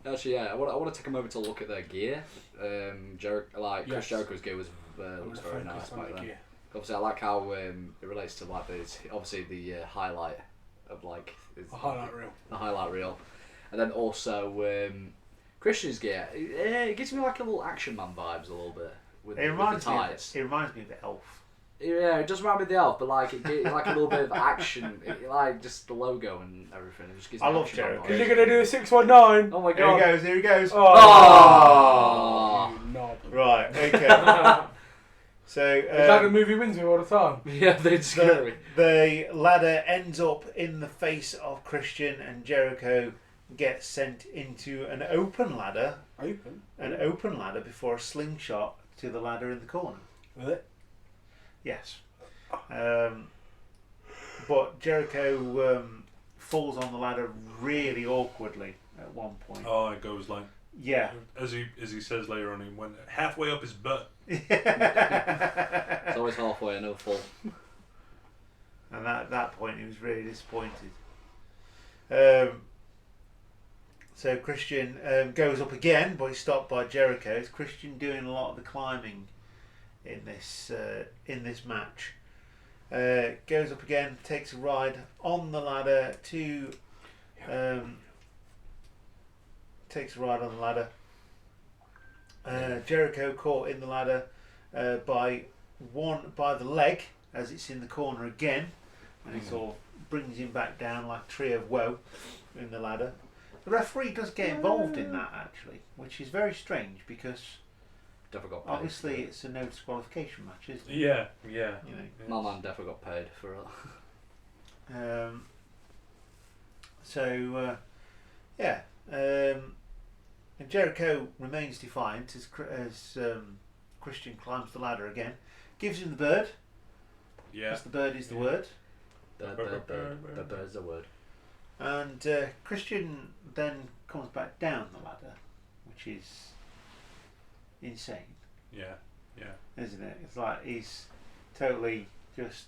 D: actually, yeah. I want to take a moment to look at their gear. Chris
B: Yes.
D: Jericho's gear was looks very nice back then. Obviously, I like how it relates to like obviously the highlight of like
B: A highlight reel.
D: the highlight reel, and then also Christian's gear. It gives me like a little Action Man vibes a little bit with,
A: It
D: with
A: reminds
D: the
A: me.
D: ties.
A: It reminds me of the Elf.
D: Yeah, it does remind me of the elf, but like it gives like a little bit of action, like just the logo and everything. It just gives.
A: I
D: me
A: love
D: action
A: Jericho.
B: Is he gonna do a 619?
D: Oh my
A: Here
D: god!
A: he goes. Here he goes.
B: Oh, you knob.
A: Right. Okay. So
B: Is that the movie wins me all the time?
D: Yeah, they're scary.
A: the ladder ends up in the face of Christian, and Jericho gets sent into an open ladder. An open ladder before a slingshot to the ladder in the corner. Yes. But Jericho falls on the ladder really awkwardly at one point.
C: Oh, it goes like.
A: Yeah.
C: As he says later on, he went halfway up his butt.
D: It's always halfway, I know full.
A: And at that point, he was really disappointed. So Christian goes up again, but he's stopped by Jericho. It's Christian doing a lot of the climbing in this match. Goes up again, takes a ride on the ladder to. Takes a ride on the ladder. Jericho caught in the ladder by the leg as it's in the corner again, and it sort of brings him back down like a tree of woe in the ladder. The referee does get involved in that actually, which is very strange because obviously it's a no disqualification match, isn't it?
C: Yeah.
A: You know.
D: My man definitely got paid for it.
A: And Jericho remains defiant as Christian climbs the ladder again, gives him the bird.
C: Yeah.
A: Because the bird is the word.
D: The bird's the word.
A: And Christian then comes back down the ladder, which is insane.
C: Yeah.
A: Isn't it? It's like he's totally just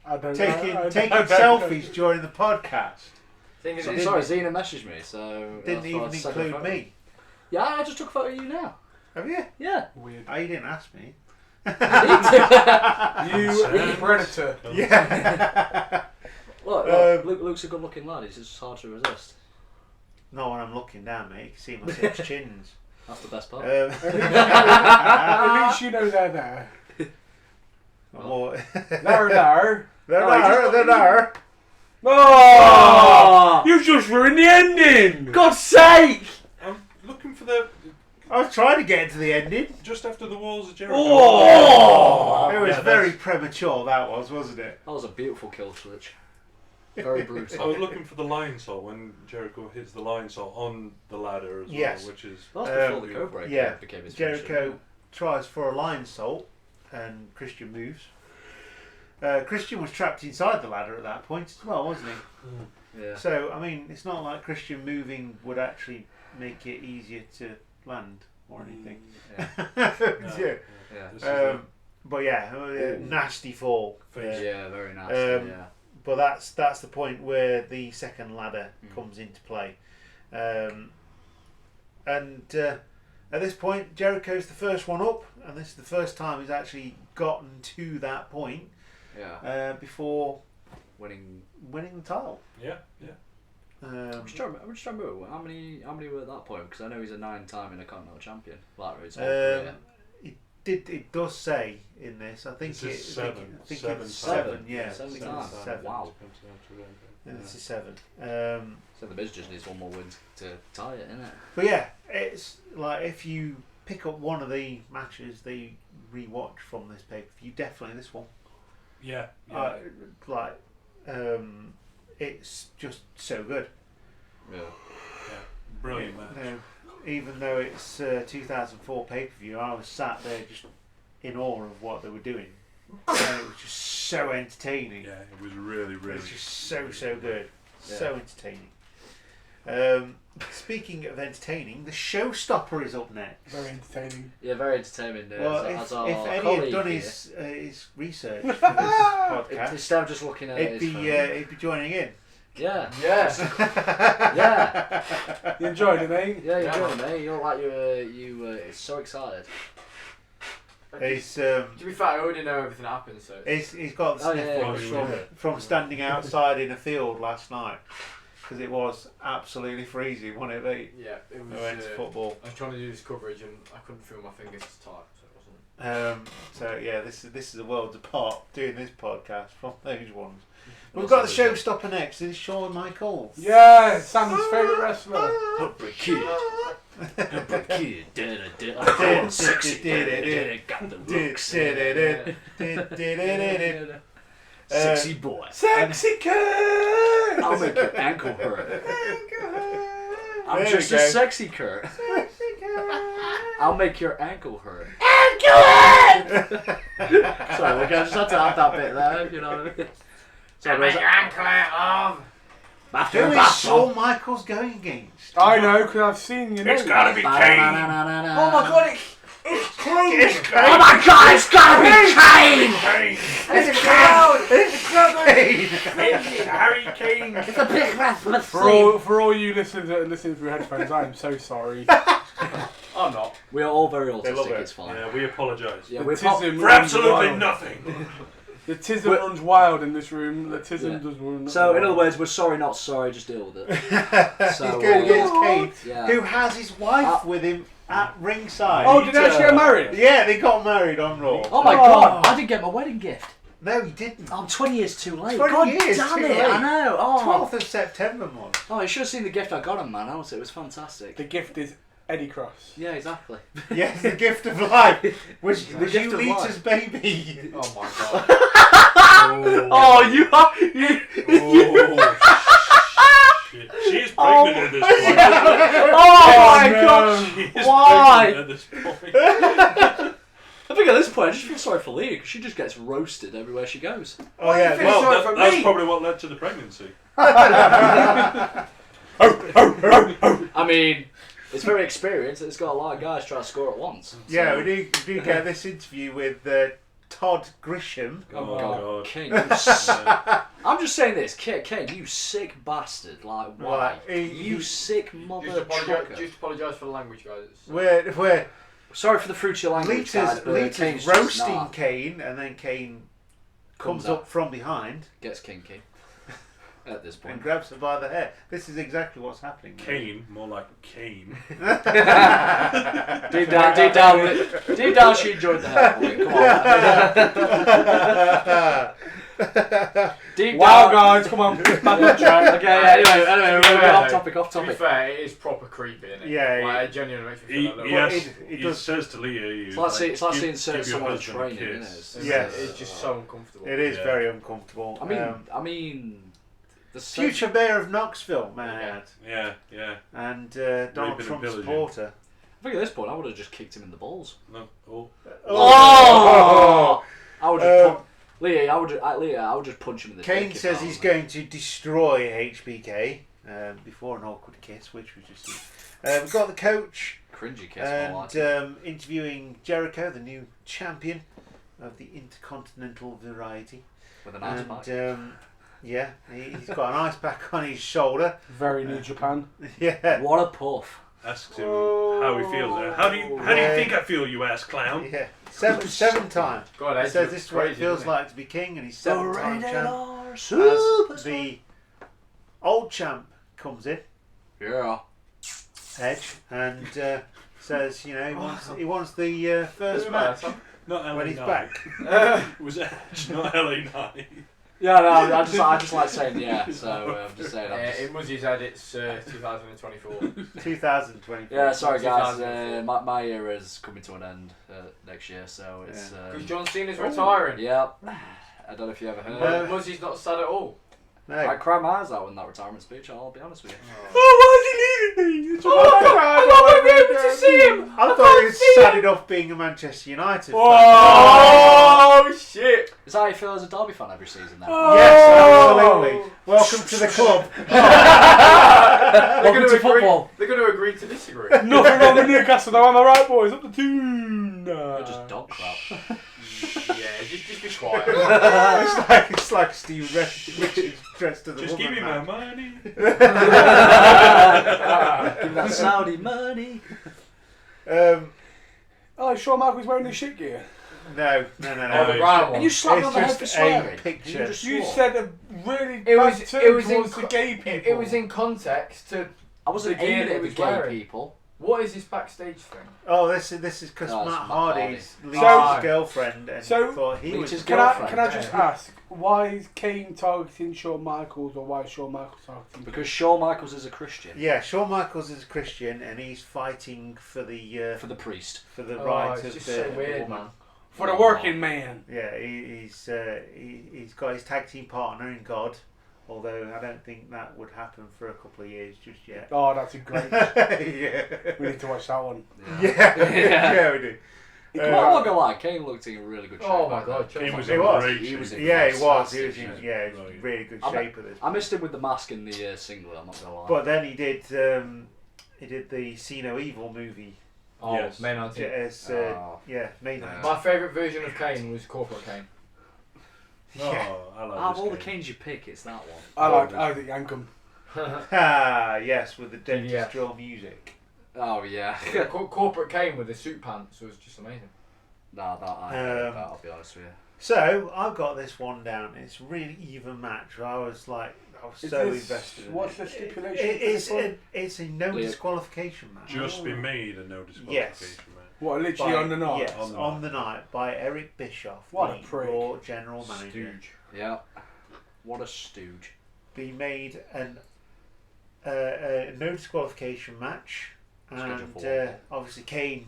A: taking selfies during the podcast.
D: Sorry, Zena messaged me, so
A: Didn't even include me.
D: Yeah, I just took a photo of you now.
A: Have you?
D: Yeah.
B: Weird.
A: Oh, you didn't ask me.
B: You predator.
A: Yeah.
D: Look, Luke's a good-looking lad. It's just hard to resist.
A: Not when I'm looking down, mate. You can see my 6 chins.
D: That's the best part.
B: At least you know they're there.
A: They're there.
B: Oh! You've just ruined the ending!
D: God's sake!
C: I'm looking for the
A: I was trying to get into the ending.
C: just after the walls of Jericho.
B: Oh!
A: It was very premature, that was, wasn't it?
D: That was a beautiful kill switch. Very brutal.
C: I was looking for the lion saw when Jericho hits the lion saw on the ladder as
A: Yes.
C: well, which is
D: That's before the code break
A: yeah.
D: became his
A: Jericho
D: finisher.
A: tries for a lion salt, and Christian moves. Christian was trapped inside the ladder at that point as well, wasn't he?
D: Yeah.
A: So, I mean, it's not like Christian moving would actually make it easier to land or anything.
D: Yeah.
A: Yeah. But yeah, nasty fall.
D: Yeah, very nasty. Yeah.
A: But that's the point where the second ladder comes into play, and at this point Jericho's the first one up, and this is the first time he's actually gotten to that point.
D: Yeah.
A: Before
D: Winning
A: the title.
C: Yeah.
D: I'm just trying to remember how many were at that point, because I know he's a 9-time Intercontinental Champion. Like his whole career.
A: It does say in this. I think
C: This is
A: it's
C: seven.
A: seven.
C: Seven.
A: Yeah,
D: 7
A: seven.
D: times. Wow.
A: And this is 7.
D: So the Miz just needs one more win to tie it, innit?
A: But yeah, it's like if you pick up one of the matches that you rewatch from this pay-per-view, definitely this one.
C: Yeah.
A: It's just so good.
D: Yeah.
C: Brilliant match.
A: Even though it's 2004 pay-per-view, I was sat there just in awe of what they were doing. And it was just so entertaining.
C: Yeah, it was really.
A: It's just so good.
D: Yeah.
A: So entertaining. Speaking of entertaining, the Showstopper is up next.
B: Very entertaining.
D: Yeah, very entertaining.
A: Well,
D: as our
A: if Eddie
D: colleague
A: had done
D: here,
A: his research for this podcast,
D: instead of just looking at
A: he'd be joining in.
D: Yeah.
E: Yes.
D: Yeah.
B: You enjoyed it, mate?
D: Yeah, you're doing it, mate. You're like you were so excited.
A: He's
E: To be fair, I already know everything that happens, so
A: he's got the
D: Oh, yeah,
A: sniffles from standing outside in a field last night. because it was absolutely freezing, wasn't it, mate?
E: Yeah, it
A: We
E: was.
A: went to football.
E: I was trying to do this coverage and I couldn't feel my fingers as tight, so it wasn't.
A: So yeah, this is a world apart doing this podcast from those ones. We've got the showstopper next. This is Shawn Michaels.
B: Yeah, Sam's favourite wrestler.
D: Heartbreak Kid. Heartbreak Kid. Sexy. Got the looks. Sexy boy.
B: Sexy Kurt!
D: I'll make your ankle hurt. I'm
A: There
D: just
A: we
D: a
A: go.
D: sexy Kurt. I'll make your ankle hurt. Sorry, look, I just had to have that bit there, you know what I mean? So
E: Make your ankle out of.
A: Who is Shawn Michaels going against?
B: I know, because I've seen your name.
C: It's gotta be Kane.
E: Oh my god, it's Kane!
D: Oh my god, it's gotta be Kane!
C: Kane.
E: It's a crowd!
C: It's Harry Kane.
D: It's a big wrestler
B: For all you listeners that are listening through headphones, I am so sorry.
E: I'm not.
D: We are all very
A: They love
D: autistic,
A: it.
D: it's fine.
C: Yeah, we apologise.
D: Yeah,
B: The
D: we're
B: tism
C: For
B: runs
C: absolutely
B: wild.
C: nothing.
B: The tism runs wild in this room. The tism
D: Yeah.
B: does run.
D: So, in other words, we're sorry, not sorry, just deal with it.
A: He's
D: So,
A: going against Kane,
D: yeah.
A: who has his wife with him at ringside.
B: Oh, did they actually get married?
A: Yeah, they got married on Raw.
D: Oh my god, I didn't get my wedding gift.
A: No, he didn't.
D: I'm 20 years too late.
A: 20
D: God
A: years
D: damn
A: too
D: it,
A: late.
D: I know. Oh.
A: 12th of September, man.
D: Oh, you should have seen the gift I got him, man. It was fantastic.
B: The gift is Eddie Cross.
D: Yeah, exactly.
A: Yes, the gift of life. Was
D: The
A: was
D: gift of
A: Ulita's baby.
E: Oh my god.
D: Oh, you are. You,
C: Shit. She is pregnant at this point.
D: oh my
B: no.
D: god.
C: She is
D: Why?
C: pregnant at this point.
D: I think at this point I just feel sorry for Leah because she just gets roasted everywhere she goes.
A: Oh yeah.
E: Well,
A: Well,
E: for
C: That's
E: me.
C: probably what led to the pregnancy.
D: I mean, it's very experienced. It's got a lot of guys trying to score at once.
A: yeah,
D: So-
A: we do get this interview with Todd Grisham.
C: Oh,
D: God,
C: God.
D: Kane, you I'm just saying this, Kane, you sick bastard. Like, why?
A: Right,
D: You sick mother
E: Just
D: trucker.
E: apologise for the language, guys.
A: Where
D: Sorry for the fruity language, guys, but Kane's
A: Lita's
D: just
A: roasting
D: not.
A: Kane, and then Kane comes
D: Comes
A: up from behind
D: Gets kinky at this
A: and
D: point.
A: grabs her by the hair. This is exactly what's happening.
C: Kane, more like Kane.
D: Deep down, she enjoyed the hair. Come on. Deep
B: Wow,
D: down.
B: guys, come on. Back on track.
D: Okay, anyway, we're off topic.
E: To be fair, it is proper creepy, isn't it?
A: Yeah,
E: Like, it genuinely makes me feel like
C: Yes,
A: it
C: he
A: does-
C: says to Leah,
D: It's like seeing
C: give
D: seeing
C: your
D: someone in
C: husband a
D: training,
C: kiss.
D: isn't it?
A: Yes.
E: It's just so uncomfortable.
A: It is
C: Yeah.
A: very uncomfortable.
D: I mean, the
A: Future mayor of Knoxville, man,
C: Yeah, yeah.
A: and Donald
C: Raping and
A: Trump
C: pillaging.
D: I
A: supporter.
D: think at this point I would have just kicked him in the balls.
C: No, oh.
D: Oh! I would just Leah, I would just punch him in the
A: Kane
D: dick if
A: says
D: that
A: he's
D: was
A: going to destroy HBK before an awkward kiss, which we just seen. We've got the coach
D: me. Cringy kiss, more like it.
A: and interviewing Jericho, the new champion of the Intercontinental Variety.
D: With an ice pack.
A: And yeah, he's got an ice pack on his shoulder.
B: Very New Japan.
A: Yeah.
D: What a puff.
C: Asks him how he feels. How do you think I feel, you ass clown?
A: Yeah, seven times.
E: God,
A: He
E: Edge
A: says
E: looks
A: this is what it
E: crazy,
A: feels
E: doesn't
A: like to be king, and he's
D: The
A: 7-time
D: rated
A: champ.
D: R
A: As
D: superstar.
A: the old champ comes in,
D: Yeah.
A: Edge, and says, he wants the first match
C: Not LA
A: when he's
C: Knight.
A: back.
C: It was Edge, not LA Knight.
D: Yeah, no, I just like saying yeah, so I'm just saying.
E: In Muzzy's head, it's 2024.
A: 2024.
D: Yeah, sorry guys,
E: 2004.
D: my era is coming to an end next year, so it's...
E: Because John Cena's retiring.
D: yeah, I don't know if you ever heard.
E: Muzzy's not sad at all.
A: No.
D: I cried my eyes out in that retirement speech, I'll be honest with you.
C: Oh, why did he leave me?
A: I'm not going to be able to see him. I thought he was sad enough being a Manchester United fan.
E: Oh shit!
D: Is that how you feel as a Derby fan every season then?
A: Yes, absolutely. Welcome to the club.
D: Welcome to football.
E: They're going to agree to disagree.
B: Nothing wrong with Newcastle though, am I right, boys? Up the tune.
D: You're just dog crap.
E: Yeah, just be quiet.
A: it's like Steve Richards dressed to the
C: Just give
A: woman
C: me my
A: match.
C: money.
D: Give me that Saudi money.
B: Oh, Shawn Michaels wearing his shit gear.
A: No.
E: Oh, the brown one.
D: And you slapped me
A: It's
D: on the head
A: just
D: for
A: a
D: swearing.
A: picture.
D: You just
B: You
D: swore.
B: said a really
E: It
B: bad
E: was.
B: term
E: It was in.
B: towards the gay people.
E: It was in context to.
D: I wasn't
E: the gear
D: aiming
E: that
D: at
E: he
D: the
E: was
D: gay
E: wearing.
D: people.
E: What is this backstage thing?
A: Oh, this is because
D: Oh, it's
A: Matt
D: Matt
A: Hardy's
B: Hardy.
A: Leach's
B: So-
A: girlfriend and
B: so-
A: thought he
D: Leach's
A: was.
B: Can I
D: girlfriend.
B: just ask, why is Kane targeting Shawn Michaels, or why is Shawn Michaels targeting Kane?
D: Because Shawn Michaels is a Christian.
A: Yeah, Shawn Michaels is a Christian and he's fighting for the
D: For the priest.
A: right
E: It's
A: of
E: just
A: the
E: so weird,
A: woman.
E: man.
B: For the working man.
A: Yeah, he's got his tag team partner in God, although I don't think that would happen for a couple of years just yet.
B: Oh, that's a great.
A: Yeah.
B: We need to watch that one.
A: Yeah, we do.
D: I'm not gonna lie, Kane looked in really good shape.
E: Oh my
D: back
E: god,
D: then.
C: He was
A: He
C: in
A: was.
C: great
D: He
C: shape.
D: was in
A: Yeah, he was. He
D: fantastic
A: was in
D: shape.
A: yeah, really good
D: I
A: shape at this.
D: I missed him with the mask in the singlet, I'm not gonna lie.
A: But then he did the See No Evil movie.
E: Oh,
C: Yes.
E: May 19th.
A: As
D: Oh.
A: May
D: Yeah.
A: 9th.
E: My favourite version of Kane was Corporate Kane.
C: Oh, I like
D: Out of
C: this
D: all the
C: game.
D: Kanes you pick, it's that one.
B: I like Isaac Yankum.
A: Ah, yes, with the dentist
E: Yeah.
A: drill music.
D: Oh yeah.
E: Corporate Kane with the suit pants was just amazing.
D: Nah, that I I'll be honest with you.
A: So I've got this one down. It's a really even match. I was so invested. In
B: What's
A: it.
B: the stipulation?
A: It's a no
D: Leah.
A: disqualification match.
C: Just been made a no disqualification
A: Yes.
C: match.
B: What, literally on the night?
A: Yes,
C: On the
A: on the night by Eric Bischoff,
B: What a
A: the
B: prick.
A: Raw general manager.
E: Stooge.
D: Yeah. What a stooge.
A: He made a no disqualification match,
D: Scheduled
A: and
D: for one.
A: obviously Kane,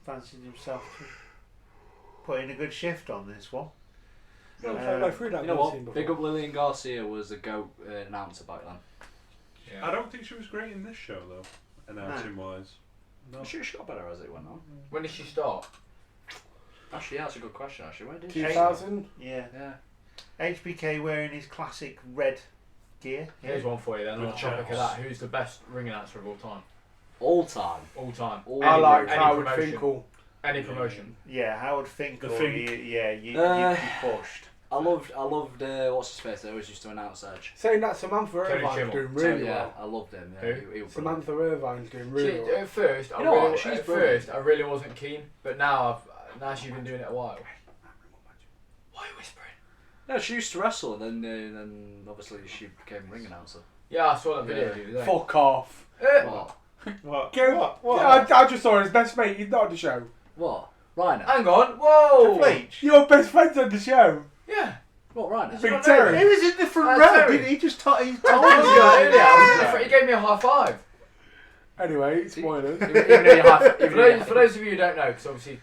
A: fancied himself to put in a good shift on this one.
B: No,
A: Um,
B: no, through that
D: You know
B: I've
D: what?
B: seen before.
D: Big up Lillian Garcia was a GOAT announcer back then.
E: Yeah.
C: I don't think she was great in this show though, announcing wise. No.
D: She got better as it went on.
E: When did she start?
D: Actually, yeah, that's a good question. Actually, when did she?
B: 2000?
A: Yeah,
D: Yeah.
A: HBK wearing his classic red gear.
E: Here's one for you then. On the
C: Good
E: topic of
C: choice.
E: that, who's the best ring announcer of all time?
D: All time.
E: All time.
D: All
B: I like
E: any
B: Howard
E: promotion.
B: Finkel.
E: Any promotion.
A: Yeah, Howard Finkel.
C: The Fink.
A: You'd be pushed.
D: I loved what's his face? They always used to announce Edge.
B: Saying that Samantha
E: Tony
B: Irvine's
E: Chimmel.
B: doing really
D: yeah,
B: well.
D: I loved him. Yeah,
E: Who?
D: he was brilliant.
B: Samantha Irvine's doing really
E: See,
B: well.
E: at first,
D: You know what? She's brilliant.
E: I really wasn't keen, but now she's been doing it a while. Why are you whispering?
D: No, she used to wrestle, and then obviously she became ring announcer.
E: Yeah, I saw that video.
D: Yeah.
E: The other day.
B: Fuck off.
D: What?
A: What?
B: Go.
A: What?
B: I just saw his best mate. He's not on the show.
D: What? Rhino?
E: Hang on. Whoa.
A: Triple H.
B: Your best friend's on the show.
E: Yeah.
D: What, Rhino?
E: Did
B: Big
E: you not
B: Terry.
E: know
A: He was in the front
E: That's
A: row.
E: Terry.
A: He just told he
E: I
A: told
E: told
A: us
E: you that earlier. I was in the
A: that.
E: front. He gave me a high five.
B: Anyway, spoilers.
D: Even though you have,
E: For those of you who don't know, because obviously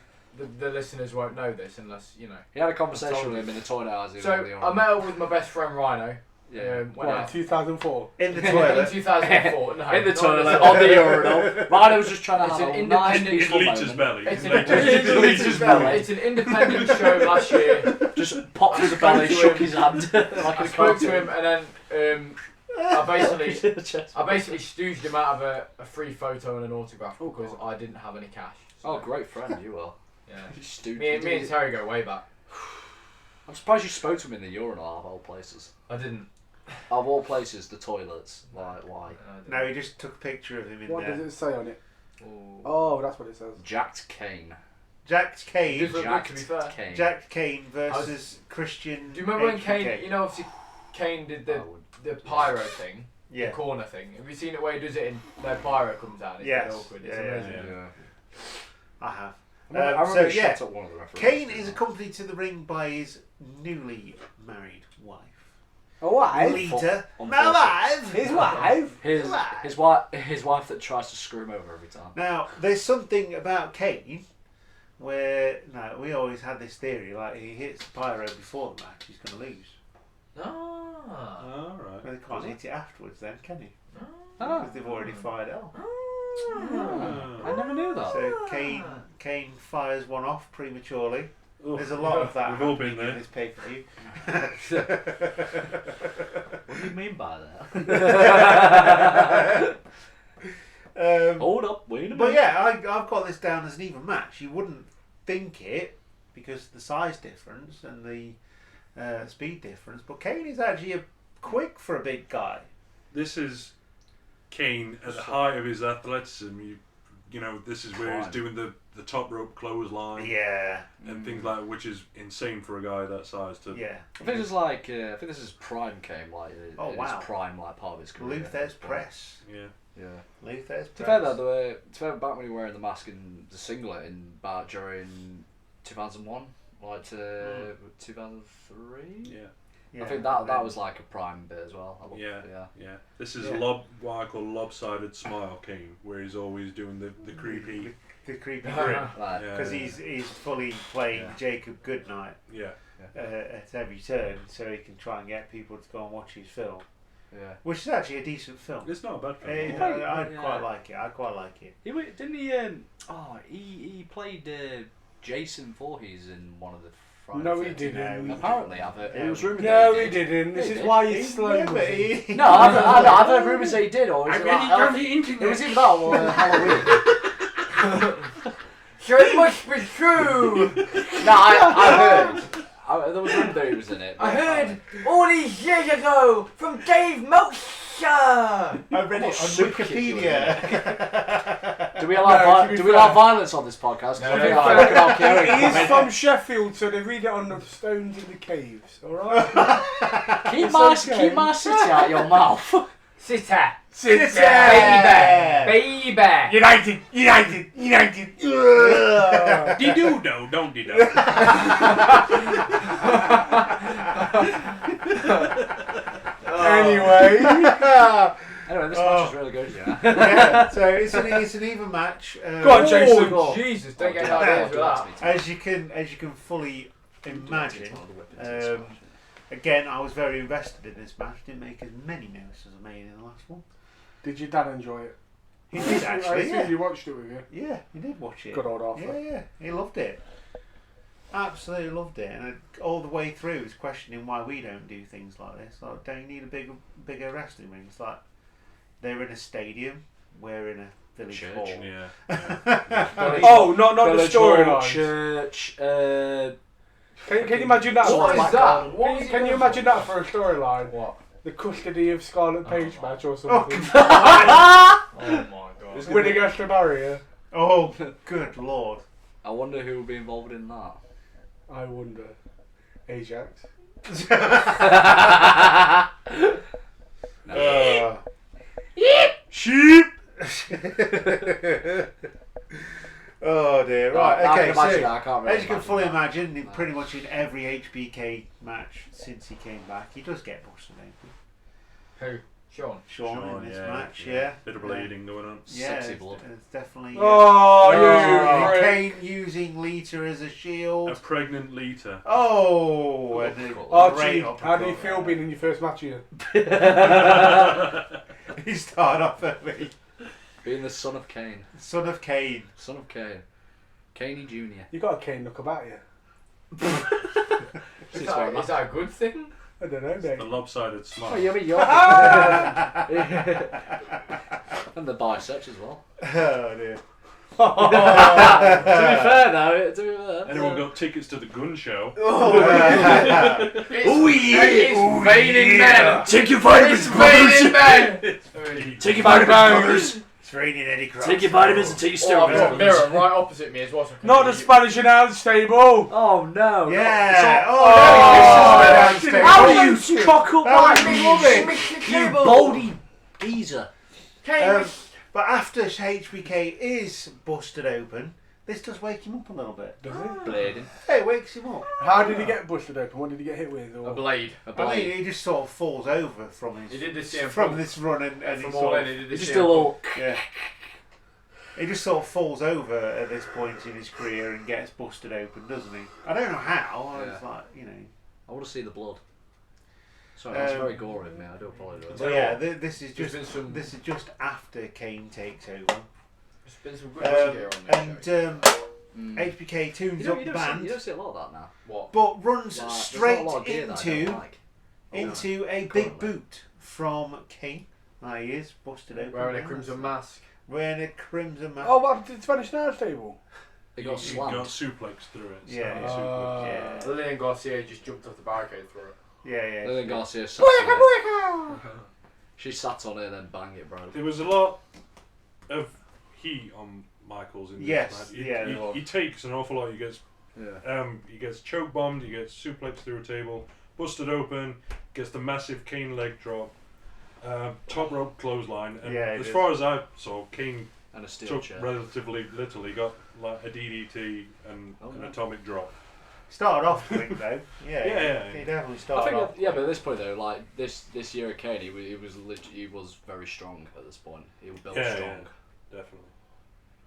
E: the listeners won't know this unless you know.
D: he had a conversation with him in the toilet as he was on the
E: So I met up with my best friend Rhino.
D: Yeah.
E: Went
B: What,
E: out
B: 2004?
A: In the
E: in
A: toilet.
E: 2004. No,
D: in the
E: not
D: toilet, on the urinal. Rhino was just trying to
E: It's
D: have
E: an
D: a nice
E: independent-
D: peaceful
C: In Leach's
D: moment.
C: belly.
E: It's
C: In
E: an,
C: Leach's belly.
E: it's an independent show last year.
D: Just popped through the
E: spoke
D: belly,
E: to
D: shook
E: him.
D: his hand like
E: I
D: a
E: spoke to
D: cartoon.
E: him and then I
D: Chest.
E: basically stooged him out of a free photo and an autograph
D: Oh,
E: because
D: God.
E: I didn't have any cash.
D: Oh, great friend you are.
E: Yeah.
D: You stupid.
E: Me and Terry go way back.
D: I'm surprised you spoke to him in the urinal out of all places.
E: I didn't.
D: Out of all places, the toilets. Like, why?
E: I didn't.
A: No, he just took a picture of him in
B: What
A: there.
B: does it say on it?
E: Ooh.
B: Oh, that's what it says.
D: Jacked Kane.
A: Jack Kane.
E: Just look good, to be fair.
D: Kane.
A: Jack Kane versus Christian.
E: Do you remember when
A: HBK?
E: Kane? You know, obviously Kane did the pyro thing,
A: Yeah.
E: the corner thing. Have you seen it where he does it and their pyro comes out? It's
A: Yes.
E: dead awkward. It's
A: Yeah,
E: amazing.
C: Yeah.
A: I have.
D: I remember he
A: yeah,
D: shot at one of the referees.
A: Kane is accompanied to the ring by his newly married wife.
B: A wife?
A: Lita.
D: On
A: My
D: force.
A: wife.
B: His wife?
D: His wife that tries to screw him over every time.
A: Now, there's something about Kane where we always had this theory, like he hits the pyro before the match, he's going to lose.
E: Ah.
C: Alright.
A: Well, he can't hit it afterwards then, can he?
D: Ah.
A: Because they've already fired it off.
D: I never knew that.
A: So Kane fires one off prematurely. There's a lot of that
C: We've all been
A: happening in
C: there.
A: this pay-per-view.
D: What do you mean by that? Hold up, wait a minute.
A: But yeah, I've got this down as an even match. You wouldn't think it because of the size difference and the speed difference, but Kane is actually quick for a big guy.
C: This is Kane at the height of his athleticism. You this is where he's doing the top rope clothesline.
A: Yeah.
C: And things like that, which is insane for a guy that size to.
A: Yeah.
D: I think it's like I think this is prime came like
A: Oh, wow.
D: his prime like part of his career.
A: Luther's press.
C: Yeah.
D: Yeah.
A: Luther's
D: To be
A: press.
D: fair though, to be fair, back when he was wearing the mask and the singlet during 2001, like to 2003.
C: Yeah.
A: Yeah.
D: I think that was like a prime bit as well.
C: Yeah. This is
A: Yeah.
C: what I call lopsided smile King, where he's always doing the creepy.
A: The creepy grin.
D: Like,
A: Because he's fully playing Jacob Goodnight
C: Yeah.
A: at every turn, so he can try and get people to go and watch his film.
D: yeah.
A: Which is actually a decent film.
C: It's not a bad film.
A: I'd
D: Yeah.
A: quite like it. I quite like it.
D: Didn't he? He played Jason Voorhees in one of the Friday
B: No, he
D: 13th.
B: didn't.
D: Apparently, it was rumoured.
B: No,
D: that
B: he didn't. This
D: He
B: is
D: did.
B: why he's slow.
A: Yeah, but he-
D: No, I've heard rumours that he did, or was
C: I
D: it
C: really
D: like,
C: don't the internet.
D: it was either that or Halloween.
E: So it must be true.
D: No, I heard. There was rumour that he was in it.
E: I heard all these years ago from Dave Meltzer.
A: I read it on
D: super kick you in
A: Wikipedia.
D: Do we allow
B: to be
D: do we
B: fair-
D: allow violence on this podcast? 'Cause
E: No,
D: I think
E: no,
D: I
E: no.
D: could have Kieran
B: He
D: come
B: is
D: in.
B: from Sheffield, so they read it on the stones in the caves. All right.
D: Keep
B: okay.
D: keep my city out your mouth.
E: Sitter.
B: Sitter.
E: Baby. Baby.
B: United.
C: Dee-doo, no, don't dee-doo.
B: Anyway.
D: Anyway, this match is really good, yeah.
A: Yeah, so it's an even match.
B: Go on, Jason.
E: Oh, Jesus, don't get
D: Oh,
E: ideas
D: do
E: with
D: that to
E: that.
D: me,
A: As you can fully imagine.
D: imagine.
A: Again, I was very invested in this match. Didn't make as many notes as I made in the last one.
B: Did your dad enjoy it?
A: He did
B: I
A: actually.
B: assume
A: Yeah,
B: you watched it with you.
A: yeah, he did watch it.
B: Good old Arthur.
A: Yeah, he loved it. Absolutely loved it, and all the way through, was questioning why we don't do things like this. Like, don't you need a bigger wrestling ring? It's like they're in a stadium, we're in a village
D: Church.
A: hall.
C: Yeah.
B: Oh, not the
D: Village hall,
B: storyline.
D: church.
B: Can you imagine that?
E: What is that? What is
B: Can you imagine that for a storyline?
E: What?
B: The custody of Scarlet Page match or
A: Oh,
B: something.
E: Oh my god.
B: Winning against the barrier.
A: oh, good lord!
D: I wonder who will be involved in that.
B: I wonder. Ajax.
A: Sheep. Oh dear. Right.
D: I
A: Okay.
D: can imagine
A: So,
D: that, I can't really
A: as you can
D: imagine
A: fully
D: that.
A: imagine, in
D: No.
A: pretty much in every HBK match since he came back, he does get busted open.
E: Who? Sean.
A: Sean in this match, yeah.
C: Bit of bleeding going on.
A: Yeah,
D: Sexy
A: it's-
D: blood.
A: It's definitely.
B: Oh,
A: Oh,
B: you
A: Kane using Lita as a shield.
C: A pregnant Lita.
A: Oh, and a
B: Archie,
A: great
B: how do you
A: uppercut
B: feel
A: there.
B: being in your first match here?
A: He started off early.
D: Being the son of Kane.
A: Son of Kane.
D: Son of Kane. Caney Jr.
B: You got a cane look about you.
E: Is that a good thing?
B: I don't know, mate.
C: The lopsided smile.
D: Oh, you mean you're and the biceps as well.
A: Oh dear.
D: To be fair.
C: Anyone got tickets to the gun show?
A: Oh
E: It's raining men.
D: Take your
E: It's raining men.
D: Take your vitamins.
A: It's raining Eddie Cross.
D: Take your vitamins and take your
E: Oh, I've got a
D: steroids.
E: mirror right opposite me as well. So I can
B: Not the
E: see you.
B: Spanish announce table.
D: Oh no.
A: Yeah.
B: Oh,
A: this is the
D: How
A: downstairs.
D: do you cock up
A: That
D: like
A: would be
D: this?
A: rubbish.
D: You baldy geezer.
E: Kane,
A: But after HBK is busted open, this does wake him up a little bit.
B: Does it?
D: Blading.
A: Hey, it wakes him up.
B: How did he get busted open? What did he get hit with?
E: a
B: Or?
E: blade.
D: A
A: I
D: blade.
A: mean, he just sort of falls over from his
E: He did this CM
A: from
E: Punk.
A: this run and he
E: From
A: sort
E: all
A: of,
E: in, he did this
D: Just
E: CM
D: a little.
A: yeah. He just sort of falls over at this point in his career and gets busted open, doesn't he? I don't know how. I was
D: Yeah.
A: like, you know.
D: I want to see the blood. Sorry, that's
A: Um,
D: very gory of me. I do apologise.
A: But yeah, this is
E: There's
A: just
E: been some-
A: this is just after Kane takes over.
E: There's been some good music here on this show.
A: And HBK tunes
D: You
A: up
D: don't,
A: the
D: you, don't
A: band,
D: see, you don't see a lot of that now.
E: What?
A: but runs
D: Like, there's
A: straight
D: not a lot of gear that I
A: into
D: don't like.
A: into a big boot from Kane. There he is, busted open.
E: Wearing a
A: now.
E: crimson mask.
A: Wearing a crimson mask.
B: Oh, what happened to the Spanish announce table?
D: They got
C: You got
D: slammed.
C: suplexed through it.
A: Yeah.
C: Standing suplex.
A: Yeah.
E: Lillian Garcia just jumped off the barricade for it.
A: Yeah.
D: Lillian Garcia sat on it. She sat on it and then bang it, bro.
C: There was a lot of heat on Michaels in
A: Yes,
C: this match.
A: yeah.
C: He takes an awful lot. He gets
D: Yeah.
C: he gets choke bombed. He gets suplexed through a table, busted open. Gets the massive Kane leg drop, top rope clothesline. And as far as I saw, Kane
D: And a steel
C: took
D: chair.
C: relatively little. He got like a DDT and an atomic drop.
A: Started off quick though.
C: Yeah.
A: He definitely
D: I
A: started
D: think
A: off.
D: but at this point though, like this year of Kane, he was very strong at this point. He was built strong.
C: Yeah, definitely.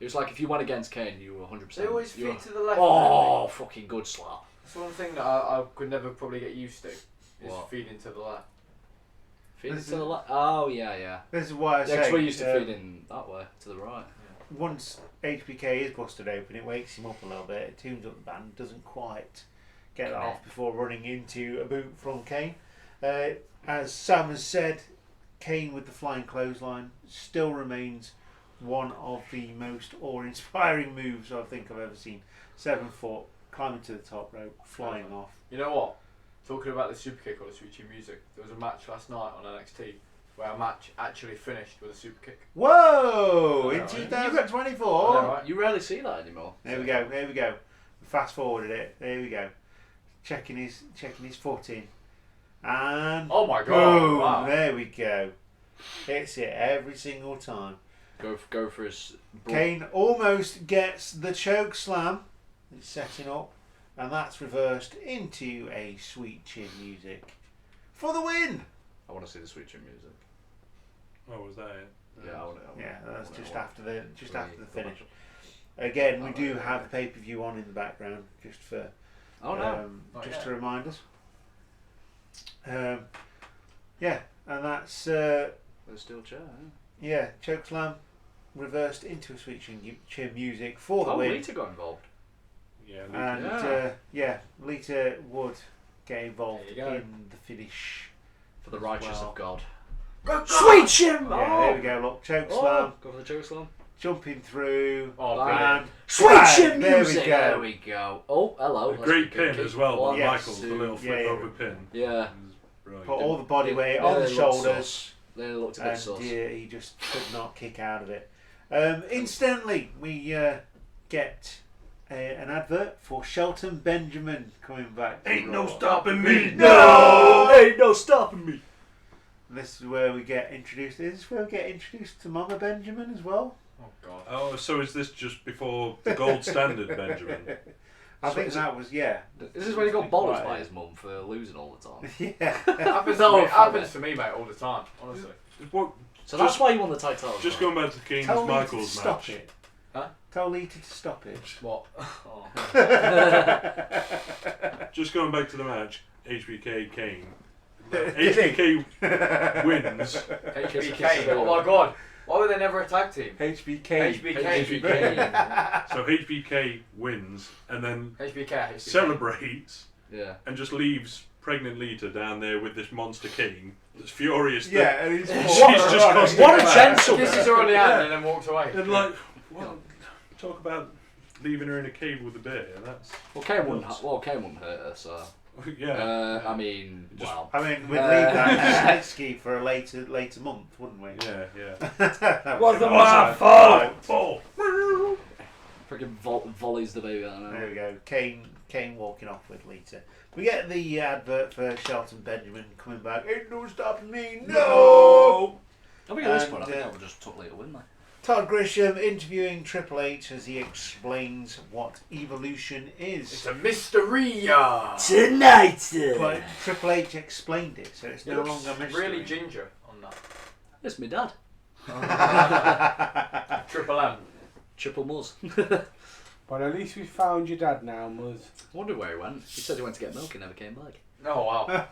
D: It was like if you went against Kane, you were 100%.
E: They always feed to the left.
D: Oh, fucking good slap.
E: That's one thing that I could never probably get used to. Is
D: What?
E: feeding to the left.
D: Feeding to the left. Oh yeah.
A: This is why I
D: Yeah,
A: say.
D: because we used to feed in that way to the right.
A: Once HBK is busted open, it wakes him up a little bit. It tunes up the band, doesn't quite get that off before running into a boot from Kane. As Sam has said, Kane with the flying clothesline still remains one of the most awe-inspiring moves I think I've ever seen. 7 foot, climbing to the top rope, flying off.
E: You know what? Talking about the super kick or the switchy music, there was a match last night on NXT where a match actually finished with a super kick.
A: Whoa! In
E: Alright.
A: 2024.
E: Alright.
D: You rarely see that anymore.
A: There we go. Fast forwarded it. There we go. Checking his foot in. And
E: Oh my god!
A: boom!
E: Wow.
A: There we go. Hits it every single time.
D: Go for his.
A: Kane almost gets the choke slam. It's setting up, and that's reversed into a sweet chin music for the win.
D: I want to see the sweet chin music.
C: Oh, was that it?
D: Yeah, I want to.
A: Yeah, that's just after the finish. Again, we do have the pay-per-view on in the background, just for to remind us. Yeah, and that's
D: The steel chair.
A: choke slam reversed into a sweet chin music for the win.
D: Lita got involved.
C: Yeah,
A: And Lita would get involved
E: There you go.
A: in the finish.
D: For the righteous
A: Well.
D: of God.
E: Sweet
D: chin!
A: Yeah, there we go. Look, choke slam,
D: Go for the choke slam.
A: jumping through,
E: Oh,
A: and
D: Sweet
A: bang,
D: chin
A: there
D: music!
A: we go.
D: There we go. Oh, hello.
C: a great pin as well.
D: One,
C: By
A: yes.
C: Michaels, the little flip
A: Yeah.
C: over pin.
D: Yeah.
C: It was brilliant.
A: Put all the body weight
D: Yeah,
A: on the
D: they looked
A: shoulders,
D: sus. They looked a bit
A: and
D: sus.
A: he just could not kick out of it. Instantly, we get an advert for Shelton Benjamin coming back.
C: Ain't no stopping me.
A: No!
D: Ain't no stopping me.
A: This is where we get introduced. Is this where we get introduced to Mama Benjamin as well?
E: Oh god.
C: Oh, so is this just before the gold standard, Benjamin?
A: I think that was
D: This is when he got bollocks
A: Right.
D: by his mum for losing all the time.
A: Yeah.
E: Happens to me, mate, all the time. Honestly.
C: What?
D: So that's why he won the title.
C: Just going back to Kane's
A: Tell Lita to
C: Michaels
A: stop
C: match.
A: it.
E: Huh?
A: Tell Lita to stop it.
E: What? Oh.
C: Just going back to the match, HBK Kane. HBK wins.
E: HBK. Oh my god. Why were they never a tag team?
A: HBK.
E: HBK.
C: So HBK wins and then
E: HBK.
C: celebrates
D: Yeah.
C: and just leaves pregnant Lita down there with this monster King that's furious. That
A: Yeah, and he's
C: she's just costing
D: What a
C: him out.
D: gentleman!
E: Kisses her on the hand and then walked away.
C: And like, talk about leaving her in a cave with a bear. That's
D: Kane wouldn't hurt her, so.
C: yeah.
D: I mean,
C: Just-
D: wow.
A: I mean, we'd leave that ski for a later month, wouldn't we?
C: Yeah.
A: That
B: Wasn't
A: was
B: my
A: awesome.
B: fault.
C: Oh.
D: Freaking volleys the baby out
A: There
D: now.
A: we go. Kane walking off with Lita. We get the advert for Shelton Benjamin coming back. Ain't no stopping me. No.
D: I think at this point, I
A: And,
D: think I would just took Lita win there.
A: Todd Grisham interviewing Triple H as he explains what evolution
E: It's
A: is.
E: a mysteria.
D: Tonight!
A: But Triple H explained it, so it's
E: It
A: no
E: looks
A: longer mystery.
E: really ginger on that.
D: It's my dad.
E: Triple M.
D: Triple Muzz.
B: But at least we found your dad now, Muzz.
D: I wonder where he went. He said he went to get milk and never came back.
E: Oh wow.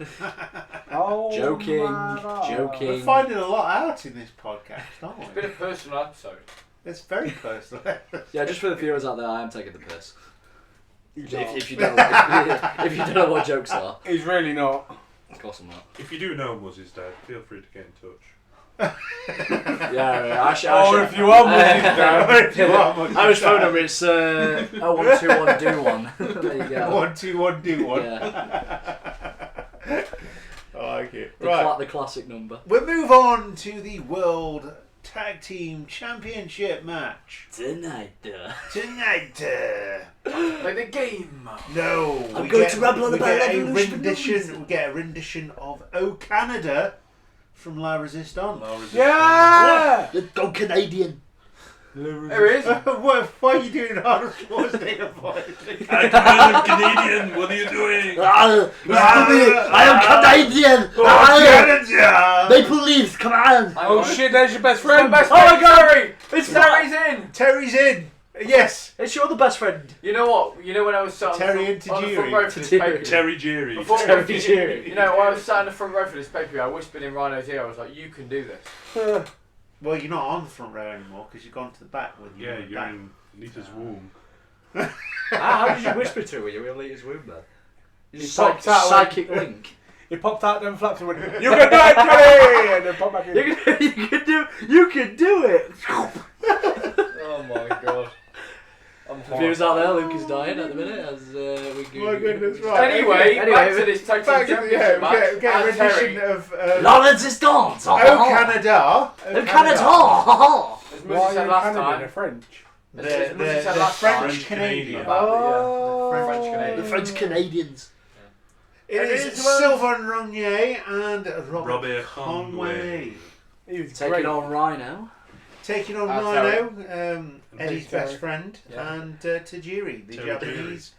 B: Oh,
D: Joking,
B: my God.
D: joking.
A: We're finding a lot out in this podcast, aren't
E: It's
A: we?
E: been a personal episode.
A: It's very personal.
D: Yeah, just for the viewers out there, I am taking the piss.
B: He's
D: If you
B: not.
D: don't, if you don't know what jokes are,
B: He's really not.
D: of course I'm not.
C: If you do know Muzz's dad, feel free to get in touch.
D: Yeah, I should.
B: Or if you are Muzz's dad.
D: Irish phone number is 0121 do one. There you go.
A: 1, 2, 1, do 1.
D: Yeah,
A: I like it.
D: the,
A: Right.
D: the classic number.
A: We'll move on to the World Tag Team Championship match.
F: Tonight,
A: Tonight,
E: Play the game.
A: no.
F: I'm going to ramble on
A: we
F: about
A: get a
F: Revolution.
A: rendition. We get a rendition of "Oh Canada" from La Resistance.
B: Yeah!
F: Let's go Canadian.
E: There it is.
A: Why are you doing Arnold Schwarzenegger voice?
C: I'm Canadian. What are you doing?
F: I am Canadian.
A: Canada!
F: Maple Leafs, come on.
B: Oh shit, there's your best
E: My
B: friend.
E: best
F: Oh my
E: friend,
F: God.
E: Terry.
F: It's
E: Terry's in.
A: Terry's in. Yes.
F: It's your other best friend.
E: You know what? You know when I was sat on
A: Terry
E: the
A: and
E: front, on the
A: Tajiri.
E: front row for this
F: Tajiri.
E: pay-per-view.
C: Terry Jerry.
E: Before
F: Terry
E: we-
F: Jerry.
E: You know, when I was sat on the front row for this pay-per-view, I whispered in Rhino's ear. I was like, "You can do this."
A: Well, you're not on the front row anymore because you've gone to the back with
C: Yeah,
A: your
C: you're
A: back.
C: in Lita's womb.
D: How did you whisper to her when you were in Lita's womb then? You
B: He
D: just
B: popped out like-
D: psychic link.
B: He popped out them flaps and went, "You can do it, Terry!" And then popped back in.
F: You can do it.
E: Oh my god. I'm
D: The viewers out there, Luke is dying at the minute as we go.
A: My goodness, right.
E: Anyway,
F: Anyway,
E: back to this tag team
A: Back to
E: championship match.
A: we get a
E: And
A: rendition
E: Terry,
A: of
F: La Resistance.
A: "Oh Canada."
F: Oh, Canada.
E: as
B: Why
E: Muzi
B: are you
E: said
B: in
E: last
B: Canada?
E: time.
B: They're French.
A: The,
E: As
A: the,
E: Muzi said
A: the
E: last time.
A: French Canadian.
E: About the French
F: The
E: Canadian.
F: French Canadians.
A: It
E: And
A: is
E: it is well-
A: Sylvain Rognier and Robert
C: Robert
A: Conway.
B: He was
F: Taking
B: great.
F: on Rhino.
A: Taking on
E: Ah,
A: Rhino, Eddie's
B: Terry.
A: best friend,
E: Yeah.
A: and Tajiri, the
C: Terry
A: Japanese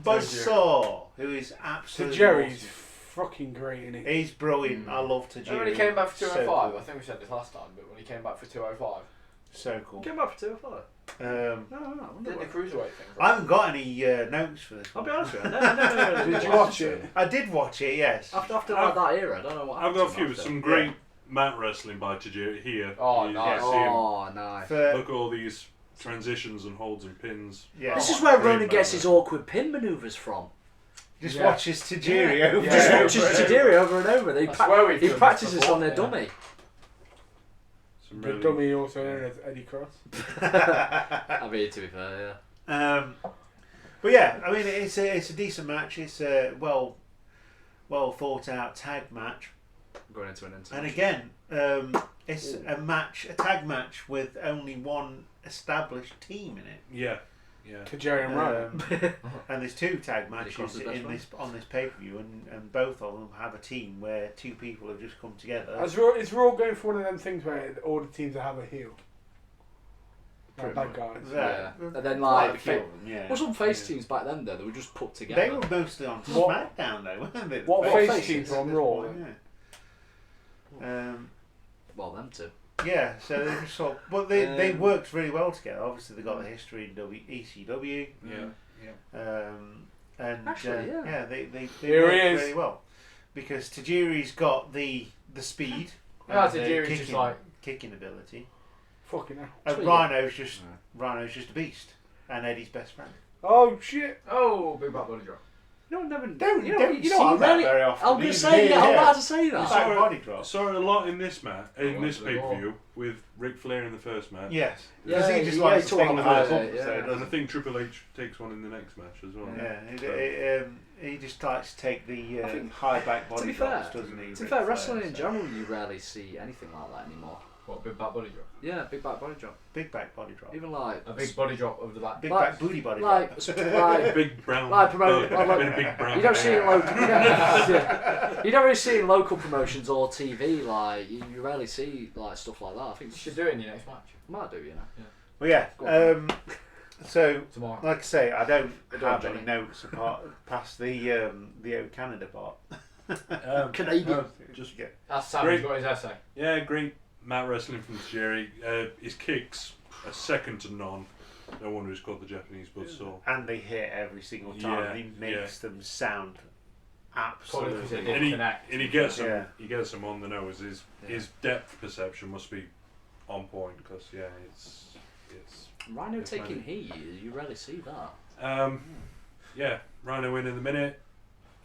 C: Terry.
A: buzzsaw, who is
B: So
A: absolutely
B: Jerry's
A: awesome.
B: fucking great, isn't he?
A: He's brilliant. I love Tajiri.
E: And when he came back for
A: So
E: 205,
A: cool.
E: I think we said this last time, but when he came back for 205,
A: So cool.
D: Came back for 205.
A: Um,
D: No.
E: did the cruiserweight thing.
A: I haven't got any notes for this
D: I'll
A: one.
D: be honest with you. No.
B: Did you watch it?
A: I did watch it, yes.
D: After like that era, I don't know what
C: I've
D: happened
C: got a
D: to
C: few.
D: him after.
C: Some great mat wrestling by Tajiri here.
E: Oh,
C: You
E: nice.
C: see him.
F: Oh, nice.
A: For,
C: Look at all these transitions and holds and pins.
A: yeah.
F: This is where
C: Great
F: Ronan gets his
C: match.
F: awkward pin manoeuvres from.
A: Just
E: Yeah.
A: watches Tajiri over
E: Yeah.
F: Just
A: and
F: watches
A: over.
F: Tajiri over and over.
E: I swear we've
F: He
E: done this
F: practices
E: before,
F: on their
E: yeah.
F: dummy.
C: Some
B: The
C: really
B: dummy also known as Eddie Cross.
D: I mean, to be fair, yeah.
A: But yeah, I mean it's a decent match. It's a well thought out tag match,
D: Going into an
A: and
D: international.
A: again, it's a tag match with only one established team in it.
C: Yeah, yeah.
B: To Jerry and Ryan.
A: And there's two tag
D: Cross
A: matches
D: is best
A: in
D: friend?
A: on this pay per view, and both of them have a team where two people have just come together.
B: Is Raw going for one of them things where all the teams have a heel? Like
A: Pretty
B: bad guys.
A: Yeah.
D: Yeah. And then
A: Quite a
D: like,
A: few of them, yeah.
D: well, some face teams back then though, they were just put together.
A: They were mostly on
B: What-
A: SmackDown though, weren't they?
B: What
A: Face
B: face
A: teams
B: teams were on Raw?
A: Yeah.
D: Well, them two.
A: Yeah, so they just sort of, but they worked really well together. Obviously, they got the history in ECW,
C: Yeah.
A: and
F: Actually, yeah.
A: they
B: Here
A: worked
B: he is.
A: really well because Tajiri's got the speed,
E: Yeah,
A: and the
E: Tajiri's just like-
A: kicking ability,
B: Fucking hell.
A: and
F: Sweet.
A: Rhino's just a beast, and Eddie's best friend.
B: Oh shit.
E: Oh, big back body drop.
F: No, never.
A: Don't
F: you know,
A: don't
F: you
A: see
F: know what, I
A: that
F: really,
A: very often.
F: I'm gonna
A: either,
F: say
A: do you?
F: I'm allowed to say
A: It's
F: that.
A: like body drop.
C: Saw it a lot in this match, in
E: Oh,
C: this
E: the
C: pay per
E: Raw.
C: view with Ric Flair in the first match.
A: Yes, because
F: Yeah,
A: he just
F: yeah,
A: likes
F: he
A: to
F: took
A: take
F: on
A: the
F: the
A: first
F: highlight,
A: bump,
F: yeah.
A: so he
C: And I
A: doesn't.
C: think Triple H takes one in the next match as well.
A: Yeah, he just likes to take the
F: I think-
A: high back body
F: to be
A: drops,
F: fair,
A: doesn't he?
F: To be
A: Ric
F: fair,
A: Flair,
F: wrestling in
A: so-
F: general, you rarely see anything like that anymore.
E: What, big back body drop?
F: Yeah, big back body drop.
A: Big back body drop.
F: Even like
E: A big body drop over the back.
A: Big
F: like-
A: back booty body
F: like
A: drop.
F: like
C: Big brown.
F: Like promote-
C: bug,
F: like-
C: bit of big brown.
F: you don't see it in
C: hair.
F: local. You don't really see it in local promotions or TV. Like you rarely see like stuff like that. I think
E: You should do it in your next match.
F: might do, you know.
A: Well, yeah.
F: Go
A: So,
E: Tomorrow.
A: like I say, I don't
F: Good on,
A: have any
F: Johnny.
A: notes apart past the O Canada part.
F: Canadian.
C: Just
E: That's Sam,
C: Great.
E: he's got his essay.
C: yeah, great mat wrestling from Jerry. His kicks are second to none. No wonder he's called the Japanese buzzsaw.
A: And they hit every single time.
C: Yeah,
A: He makes them sound
E: Probably because
A: absolutely.
E: it
C: And he,
E: connect.
C: and he gets them.
A: Yeah.
C: He gets them on the nose. His depth perception must be on point because it's
F: Rhino
C: It's
F: taking
C: funny.
F: heat. You rarely see that.
C: yeah. Rhino in the minute.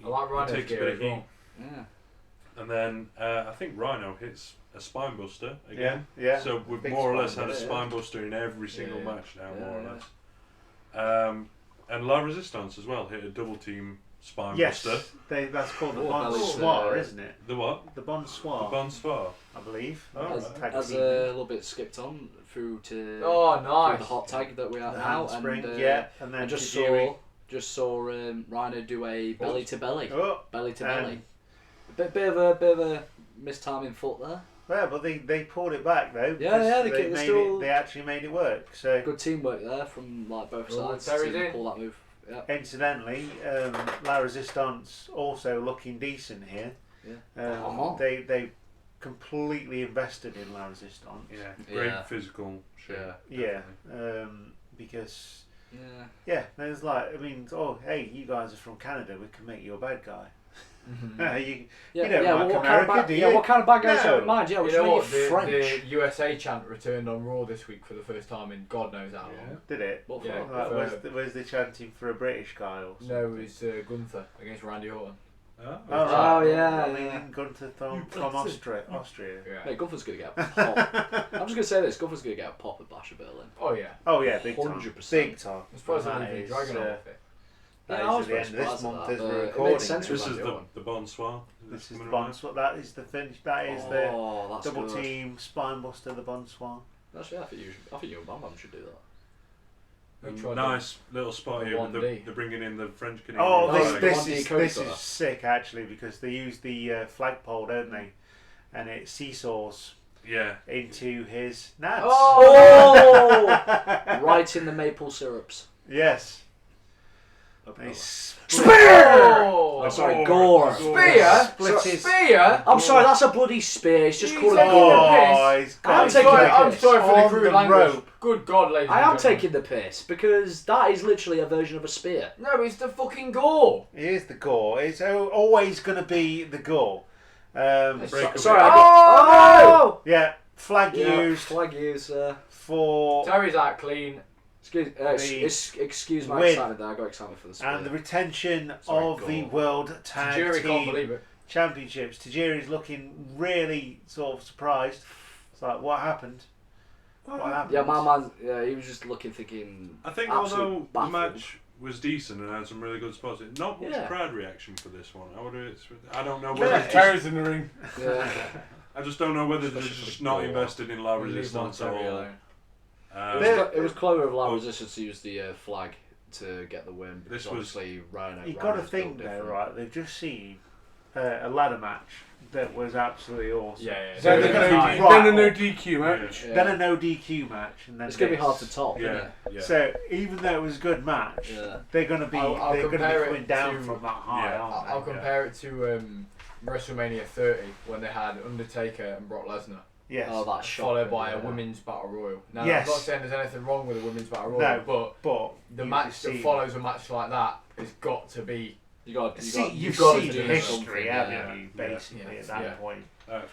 E: I like Rhino's
C: He takes a
E: gear
C: bit
E: as
C: of heat,
E: well.
F: Yeah.
C: and then I think Rhino hits a spine buster
A: Yeah,
C: again.
A: yeah.
C: So we've
A: Big
C: more or
A: spine
C: less had a
A: buster,
C: spine buster in every single
E: Yeah.
C: match now,
F: Yeah,
C: more or
F: yeah.
C: less. And La Resistance as well hit a double team spine
A: Yes,
C: buster.
A: that's called the
F: Oh,
A: bonsoir, isn't it?
C: The what?
A: The
C: The
A: bonsoir,
C: bonsoir.
A: I believe.
C: Oh,
F: As,
C: right.
A: Tag
F: as a
A: teaming.
F: little bit skipped on through to
E: Oh,
F: through
E: nice.
F: the hot tag that we are
A: The
F: now,
A: handspring,
F: and
A: yeah, and then
F: I just
A: Tajiri.
F: saw Rhino do a belly to belly,
A: Oh,
F: belly to belly.
A: and-
F: Bit of a mistiming foot there.
A: well, but they pulled it back though.
F: Yeah,
A: because
F: yeah, they
A: made
F: still-
A: it. They actually made it work. So,
F: Good teamwork there from like both
E: Oh,
F: sides
E: Terry's
F: to
E: in.
F: pull that move. Yeah.
A: incidentally, La Resistance also looking decent here.
F: Yeah. Come on.
A: They completely invested in La Resistance.
C: Yeah, great
F: Yeah.
C: physical shape.
F: Yeah.
A: Yeah, because
F: Yeah.
A: there's like, I mean, oh hey, you guys are from Canada, we can make you a bad guy.
E: Mhm.
A: you
F: Yeah,
A: don't
F: yeah.
A: like
F: What kind
A: America,
F: of bad,
A: do
F: yeah,
A: you?
F: what kind of bad guys do you have in
A: No.
F: mind? Yeah,
E: You
F: which
E: know
F: made
E: what?
F: you French.
E: The USA chant returned on Raw this week for the first time in God knows how long.
A: Did it?
F: What
E: Yeah.
F: for?
A: Was they chanting for a British guy or something?
E: No, it was Gunther against Randy Orton.
C: Oh,
A: Oh, right.
F: Oh, yeah,
A: I mean,
F: yeah.
A: Gunther from Austria.
E: Yeah.
F: Mate, Gunther's gonna get a pop. I'm just gonna say this: Gunther's gonna get a pop at Bash of Berlin.
E: Oh yeah.
A: Oh yeah, big time.
F: 100%.
A: Big time.
E: I'm surprised
A: And
E: they're
A: that
E: leaving
A: is,
E: Dragon off it.
A: that
F: Yeah,
A: is
F: I
A: at
F: was
A: the
F: very
A: end of this
F: surprised at
A: month
F: that,
A: as
F: but
A: we're
F: it makes
A: recording.
F: sense
C: This
F: with
C: is
F: Randy Orton.
C: the bonsoir.
A: This is the
C: coming around?
A: bonsoir. That is the finish. That is the
F: Oh, that's
A: double
F: good.
A: team spinebuster. The bonsoir.
F: Actually, I think you and Bam Bam should do that.
E: We tried
C: Nice little spot
E: the
C: here with
E: 1D.
C: they're bringing in the French Canadian.
A: Oh,
F: Oh,
A: this
F: the
A: this
F: 1D
A: is
F: code
A: this
F: star.
A: is sick actually because they use the flagpole, don't they? And it seesaws
C: Yeah.
A: into his nads.
F: Oh! Right in the maple syrups.
A: Yes.
F: Up
A: They
F: there.
E: Oh!
F: Oh, sorry,
C: Gore.
F: gore.
E: Spear?
A: Split his-
E: Spear?
F: I'm sorry, that's a bloody spear. It's just
E: He's
F: called a
E: taking
F: gore.
E: the
A: Oh, he's
F: I'm
A: got
F: taking the
E: I'm
F: piss.
E: sorry for the
A: On
E: crude
A: the
E: language.
A: rope.
E: Good God, ladies
F: I
E: and
F: am
E: gentlemen.
F: taking the piss because that is literally a version of a spear.
E: No, it's the fucking gore.
A: Here's the gore. It's always going to be the gore.
E: It's
C: Break
F: Sorry,
C: away.
F: I got.
A: Yeah, flag
F: Yeah,
A: used
F: flag use.
A: for
E: Terry's out clean.
F: Excuse my
A: win.
F: excitement there. I got excited for the spear.
A: and the retention
F: Sorry,
A: of the
F: gore.
A: World Tag
E: Jerry can't
A: Team
E: believe it.
A: Championships. Tajiri's looking really sort of surprised. It's like, what happened? What happened?
F: Yeah, my man. Yeah, he was just looking, thinking.
C: I think
F: absolute
C: although the
F: baffled.
C: match was decent and had some really good spots, not much
F: Yeah.
C: crowd reaction for this one. I don't know
A: Yeah.
C: whether
B: There's terrors in the ring.
F: Yeah.
C: I just don't know whether they're
F: Especially
C: just
F: for
C: not
F: gore.
C: invested in La
E: Leave my
C: Resistance at
E: Terry
C: all.
E: alone.
F: It was clever of La
C: Oh.
F: Resistance to use the flag to get the win. Because
C: This was-
F: obviously Rhino.
A: You've got to
F: Rhino's
A: think
F: built
A: though,
F: different.
A: right? They've just seen a ladder match that was absolutely awesome.
E: Yeah.
A: So
B: Then
A: they're
B: a
A: gonna
B: no,
A: be
B: then a no
A: right
B: DQ match.
F: Yeah.
A: Then a no DQ match, and then
F: It's gonna be
A: this.
F: hard to top.
C: Yeah,
F: Isn't
C: yeah.
A: So even though it was a good match,
F: Yeah.
A: they're gonna be
E: I'll
A: they're gonna
E: compare
A: be
E: it
A: coming down
E: to-
A: from that high,
C: Yeah.
A: aren't
E: I'll
A: they?
E: compare it to WrestleMania 30 when they had Undertaker and Brock Lesnar,
A: Yes.
F: Oh, that's shocking.
E: followed by a
F: yeah.
E: women's battle royal. Now,
A: Yes.
E: I'm not saying there's anything wrong with a women's battle royal,
A: No.
E: but
A: But
E: the
A: you've
E: match
A: just
E: that
A: seen-
E: follows a match like that has got to be
F: You got.
A: You've
E: got to
A: seen
E: do
A: history,
F: something,
A: haven't
F: yeah.
A: you? Basically,
E: Yeah.
A: at that
E: Yeah.
A: point.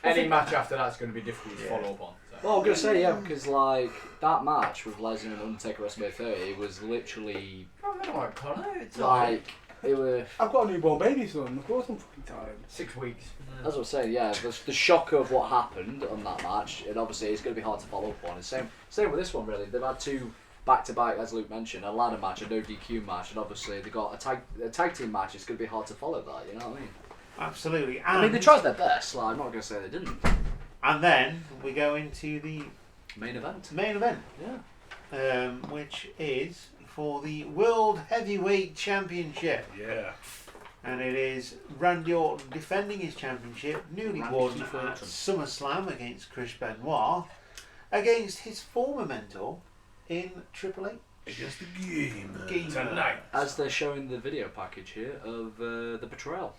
E: any match after that's going to be difficult to
A: Yeah.
E: follow up on. So.
F: Well, I'm gonna say yeah, because like that match with Lesnar and Undertaker WrestleMania 30 was literally
E: Alright, Connor, it's alright.
F: like it was.
B: I've got a newborn baby son. Of course I'm fucking tired.
E: 6 weeks.
F: As I was saying, yeah, the shock of what happened on that match, and obviously it's going to be hard to follow up on. And same with this one, really. They've had two back-to-back, as Luke mentioned, a ladder match, a no DQ match, and obviously they got a tag team match. It's going to be hard to follow that. You know what I mean?
A: Absolutely. And,
F: I mean, they tried their best. Like, I'm not going to say they didn't.
A: And then we go into the
F: Main event.
A: main event,
F: Yeah.
A: which is for the World Heavyweight Championship.
C: Yeah.
A: And it is Randy Orton defending his championship, newly
F: Randy
A: won
F: Keith
A: at
F: Orton.
A: SummerSlam against Chris Benoit, against his former mentor in Triple H.
C: Against the game.
E: Tonight.
F: As they're showing the video package here of the betrayal.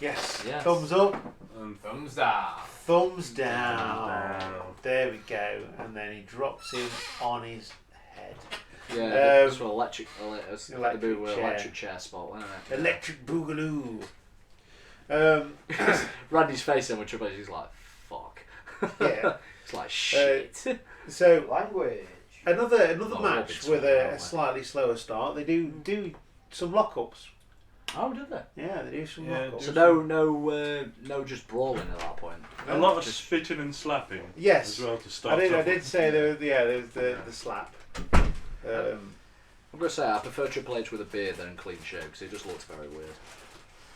A: Yes.
F: Yes.
A: Thumbs up,
C: And
E: Thumbs down.
A: thumbs down.
C: down.
A: There we go. And then he drops him on his head.
F: Yeah, this was electric
A: chair.
F: electric chair spot, wasn't it?
A: Electric Boogaloo.
F: Randy's face then with Triple H, he's like, fuck.
A: Yeah.
F: It's like, shit.
A: So
E: Language.
A: another
F: Oh,
A: match
F: it's
A: with
F: fine,
A: a
F: aren't
A: slightly slower start. They do some lockups.
F: Oh, did they?
A: Yeah, they do some
C: Yeah,
A: lockups.
F: So no just brawling at that point.
C: a lot of
F: Just-
C: spitting and slapping
A: Yes.
C: as well to start
A: I
C: off
A: did
C: with.
A: say there was the slap.
F: I'm gonna say I prefer Triple H with a beard than clean shave because it just looks very weird.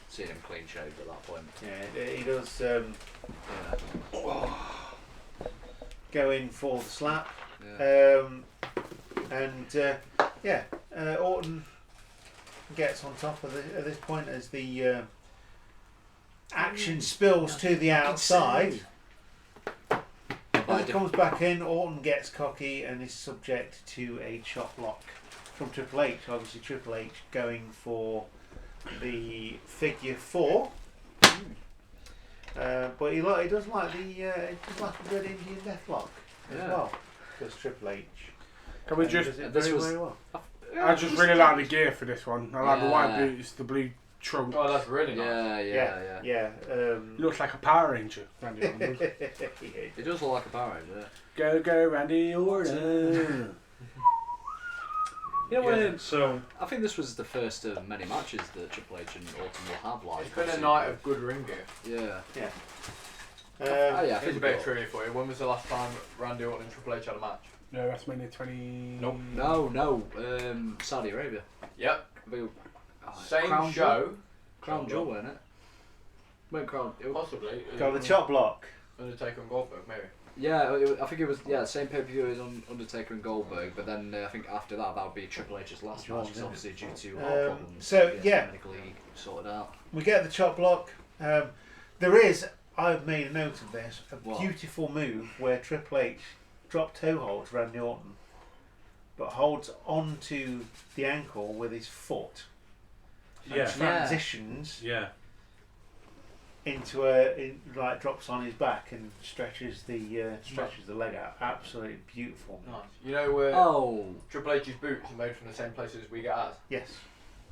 F: Seeing him clean shaved at that point.
A: Yeah, he does
F: Yeah.
A: go in for the slap.
F: Yeah.
A: Orton gets on top at this point as the action spills to the outside. As it comes back in, Orton gets cocky and is subject to a chop block from Triple H. Obviously, Triple H going for the figure 4. But he does like a good Indian deathlock as well. Does Triple H?
B: Can we
A: And
B: just?
A: does it
F: this
A: very,
F: was-
A: very well.
B: I just really like the gear for this one. I like the white
F: Yeah.
B: boots, the blue trunk.
E: Oh, that's really nice.
A: Yeah.
B: Looks like a Power Ranger. Randy Orton does.
F: It does look like a Power Ranger.
B: Go, Randy Orton.
F: You know,
C: Yeah, so
F: I think this was the first of many matches that Triple H and Orton will have live.
E: It's been a night of good ring gear.
F: Yeah. Oh yeah, I
E: Here's
F: think
E: a bit of trivia for you. When was the last time Randy Orton and Triple H had a match?
B: No, WrestleMania 20.
E: Nope.
F: No, Saudi Arabia.
E: Yep. Same
F: Crown
E: show.
F: Jewel? Crown Jewel, wasn't it? Went Crown.
E: Possibly.
A: Got the chop block.
E: Undertaker and Goldberg, maybe.
F: Yeah, I think it was same pay per view as Undertaker and Goldberg, but then I think after that would be Triple H's last match, because obviously due to heart problems.
A: so,
F: he has
A: yeah.
F: medically sorted out.
A: We get the chop block. There is, I've made a note of this, a
F: What?
A: beautiful move where Triple H drop toe holds Randy Orton, but holds onto the ankle with his foot. And
C: yeah,
A: transitions into drops on his back and stretches the leg out. Absolutely beautiful.
E: Nice. You know,
F: Oh,
E: Triple H's boots are made from the same places we get ours.
A: Yes.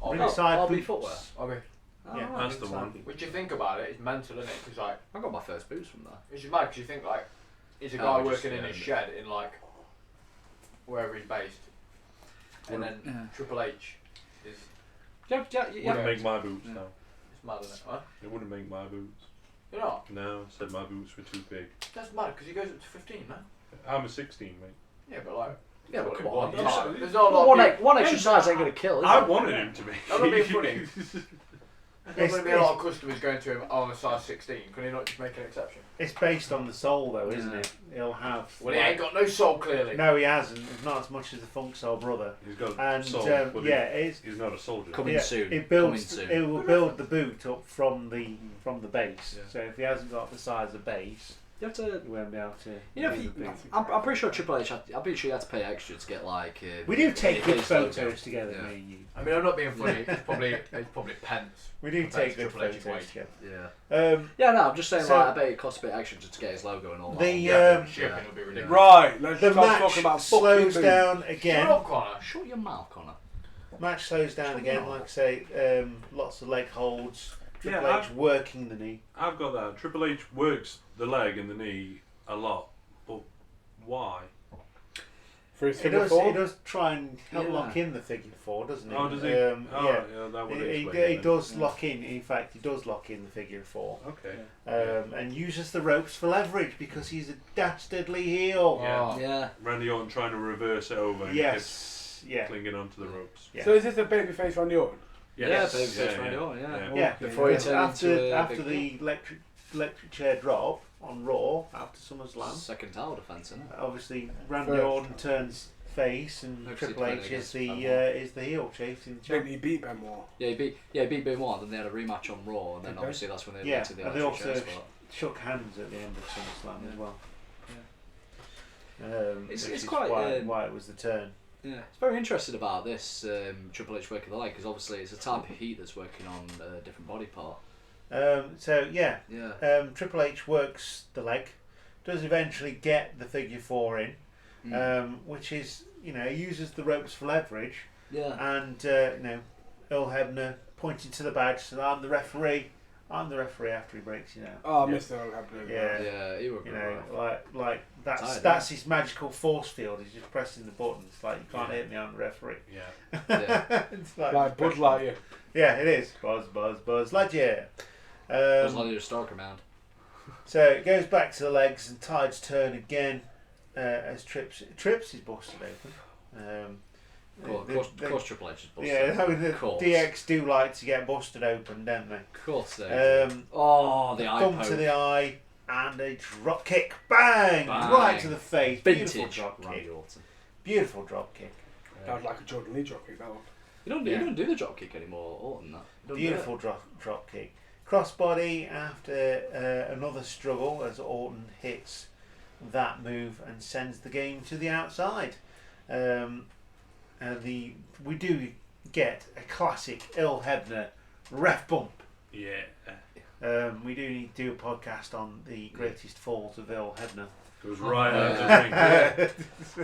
E: Obvi.
A: Ringside
F: RB
A: boots.
F: footwear.
E: Obvi.
A: Yeah,
F: Oh,
C: that's the
A: ringside
C: one.
A: boots.
E: Which you think about it, it's mental, isn't it? Because like,
F: I got my first boots from there.
E: it's just mad because you think like, he's a
F: Oh,
E: guy
F: just,
E: working in
F: yeah,
E: his
F: but-
E: shed in like, wherever he's based, and then
F: Yeah.
E: Triple H is
F: Yeah.
C: wouldn't make my boots.
F: Yeah.
C: No,
E: it's mad, isn't it? Huh?
C: it wouldn't make my boots.
E: You know,
C: No, said my boots were too big.
E: that's mad because he goes up to 15, man.
C: I'm a 16, mate.
E: Yeah, but like,
F: Yeah, but
E: it's
F: come
E: only
F: on.
E: one
F: Just-
E: time. There's not a lot of
F: One exercise ain't gonna kill, is
C: I
F: it?
C: wanted him to be.
E: I'm not being funny. There's not going to be a
A: It's-
E: lot of customers going to him, oh, I'm a size 16. Can he not just make an exception?
A: It's based on the soul, though, isn't it? He'll have.
E: Well, he ain't got no soul, clearly.
A: No, he hasn't. Not as much as the Funk Soul brother.
C: He's got
A: And
C: soul, but
A: it's.
C: he's not a soldier.
F: Coming
A: Yeah,
F: soon.
A: it builds.
F: Coming soon.
A: It will build the boot up from the base.
C: Yeah.
A: So if he hasn't got the size of base,
F: You have to.
A: he won't be able to.
F: You know,
A: build
F: if
A: the
F: you,
A: boot.
F: I'm pretty sure Triple H. I'm pretty sure you had to pay extra to get like.
A: We do take good
F: his logo.
A: photos together,
F: Yeah.
A: me and you.
E: I mean, I'm not being funny. It's probably pence.
A: We do
E: That's
A: take good
E: Triple H's
A: photos
E: wage.
A: together.
F: Yeah. Yeah, no, I'm just saying.
A: So-
F: like, I bet it costs a bit extra just to get his logo and all that.
A: The
E: Yeah, shipping will be ridiculous.
B: Right, let's
A: the
B: start
A: match
B: talking about
A: slows
B: fucking
A: down
E: Shut
A: again.
E: up, Connor.
F: Shut your mouth, Connor.
A: Match slows down again. Like I say, lots of leg holds. Triple
C: Yeah,
A: H working the knee.
C: I've got that. Triple H works the leg and the knee a lot, but why?
B: For his
A: He
B: figure
A: does.
B: four.
A: He does try and help
F: Yeah.
A: lock in the figure 4, doesn't he?
C: Oh, does he?
A: Yeah.
C: That would
A: He
C: explain it then.
A: does lock in. In fact, he does lock in the figure 4.
C: Okay.
A: And uses the ropes for leverage because he's a dastardly heel.
C: Yeah.
E: Oh.
F: Yeah.
C: Randy Orton trying to reverse it over and
A: Yes. Yeah.
C: kept clinging onto the ropes.
A: Yeah.
B: So is this a babyface Randy Orton?
F: Yes. Yeah, babyface Randy Orton, yeah.
A: Yeah.
F: Before he turned into a
A: after
F: big
A: the electric chair drop on Raw after SummerSlam.
F: second tower defense, isn't it?
A: Obviously, Randy
B: First.
A: Orton turns face, and
F: Hopefully
A: Triple
F: playing
A: H
F: against
A: is the heel chasing the
B: Didn't
A: champ.
B: he beat Benoit?
F: Yeah, he beat Benoit, then they had a rematch on Raw, and then
B: Did they?
F: obviously that's when they
A: Yeah,
F: went to the
A: and they
F: electric
A: also
F: chair spot.
A: shook hands at the end of SummerSlam as well.
F: It's
A: Which is
F: quite,
A: why it was the turn.
F: Yeah, it's very interesting about this Triple H working the leg because obviously it's a type of heat that's working on a different body part.
A: Yeah,
F: Yeah.
A: Triple H works the leg, does eventually get the figure 4 in, which is, he uses the ropes for leverage,
F: Yeah.
A: and Earl Hebner pointing to the badge, said, "I'm the referee. I'm the referee." After he breaks it out.
B: Oh,
C: Yeah.
B: Mr. O'Hebner.
A: Yeah.
F: Yeah, he would.
A: Like that's
F: Tired,
A: his magical force field. He's just pressing the buttons. Like, you can't hit me, I'm the referee.
C: Yeah.
F: Yeah.
A: It's
B: Like Bud Lightyear.
A: Yeah, it is. Buzz Lightyear.
F: As long as you're a star command.
A: So it goes back to the legs, and tides turn again as Trips is busted open.
F: Of course Triple H is busted.
A: Yeah, the
F: course.
A: DX do like to get busted open, don't they?
F: Of course they do.
A: The
F: eye
A: thumb
F: poke.
A: to the eye and a drop kick, bang,
F: Bang.
A: right to the face. Beautiful
F: Vintage
A: drop
F: Randy
A: kick.
F: Orton.
A: Beautiful drop kick.
B: That was like a Jordan Lee dropkick, that one.
F: You don't do the drop kick anymore, Orton. That. You don't do
A: Beautiful drop kick. Crossbody after another struggle as Orton hits that move and sends the game to the outside. We do get a classic Earl Hebner ref bump.
C: Yeah.
A: We do need to do a podcast on the greatest falls of Earl Hebner.
C: Goes right out the ring.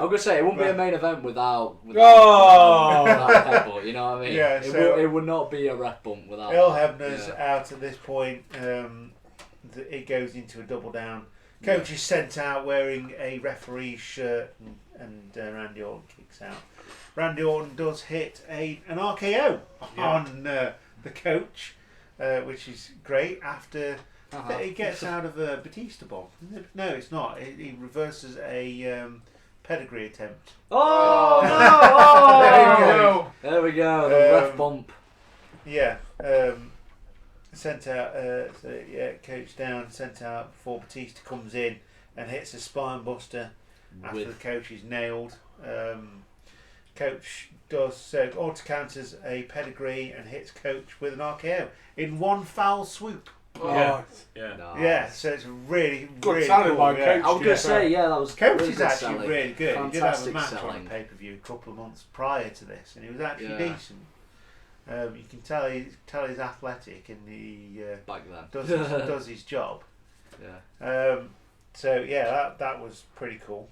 F: I'm gonna say it wouldn't be a main event without
B: Oh!
F: that headbutt, you know what I mean?
A: Yeah,
F: it would not be a ref bump without
A: Earl
F: that.
A: Hebner's out at this point. It goes into a double down. Coach is sent out wearing a referee's shirt, and Randy Orton kicks out. Randy Orton does hit an RKO on the coach, which is great after he gets out of a Batista bomb. No, it's not. He reverses a pedigree attempt.
F: Oh no! Oh! There we go. The ref bump.
A: Yeah. Sent out. Coach down. Sent out before Batista comes in and hits a spine buster after the coach is nailed. Coach does auto counters a pedigree and hits coach with an RKO in one foul swoop.
C: Yeah.
F: Nice.
A: Yeah, so it's really,
B: Good
A: really
B: selling
A: cool.
B: by
A: Yeah.
B: Coach.
F: I was gonna say that was
A: Coach
F: really
A: is
F: good
A: actually
F: selling.
A: really good. He did have a
F: Fantastic
A: match
F: selling.
A: on pay per view a couple of months prior to this, and he was actually
F: Yeah.
A: decent. You can tell he's athletic and he
F: Back then.
A: does his job.
F: Yeah.
A: So yeah, that was pretty cool.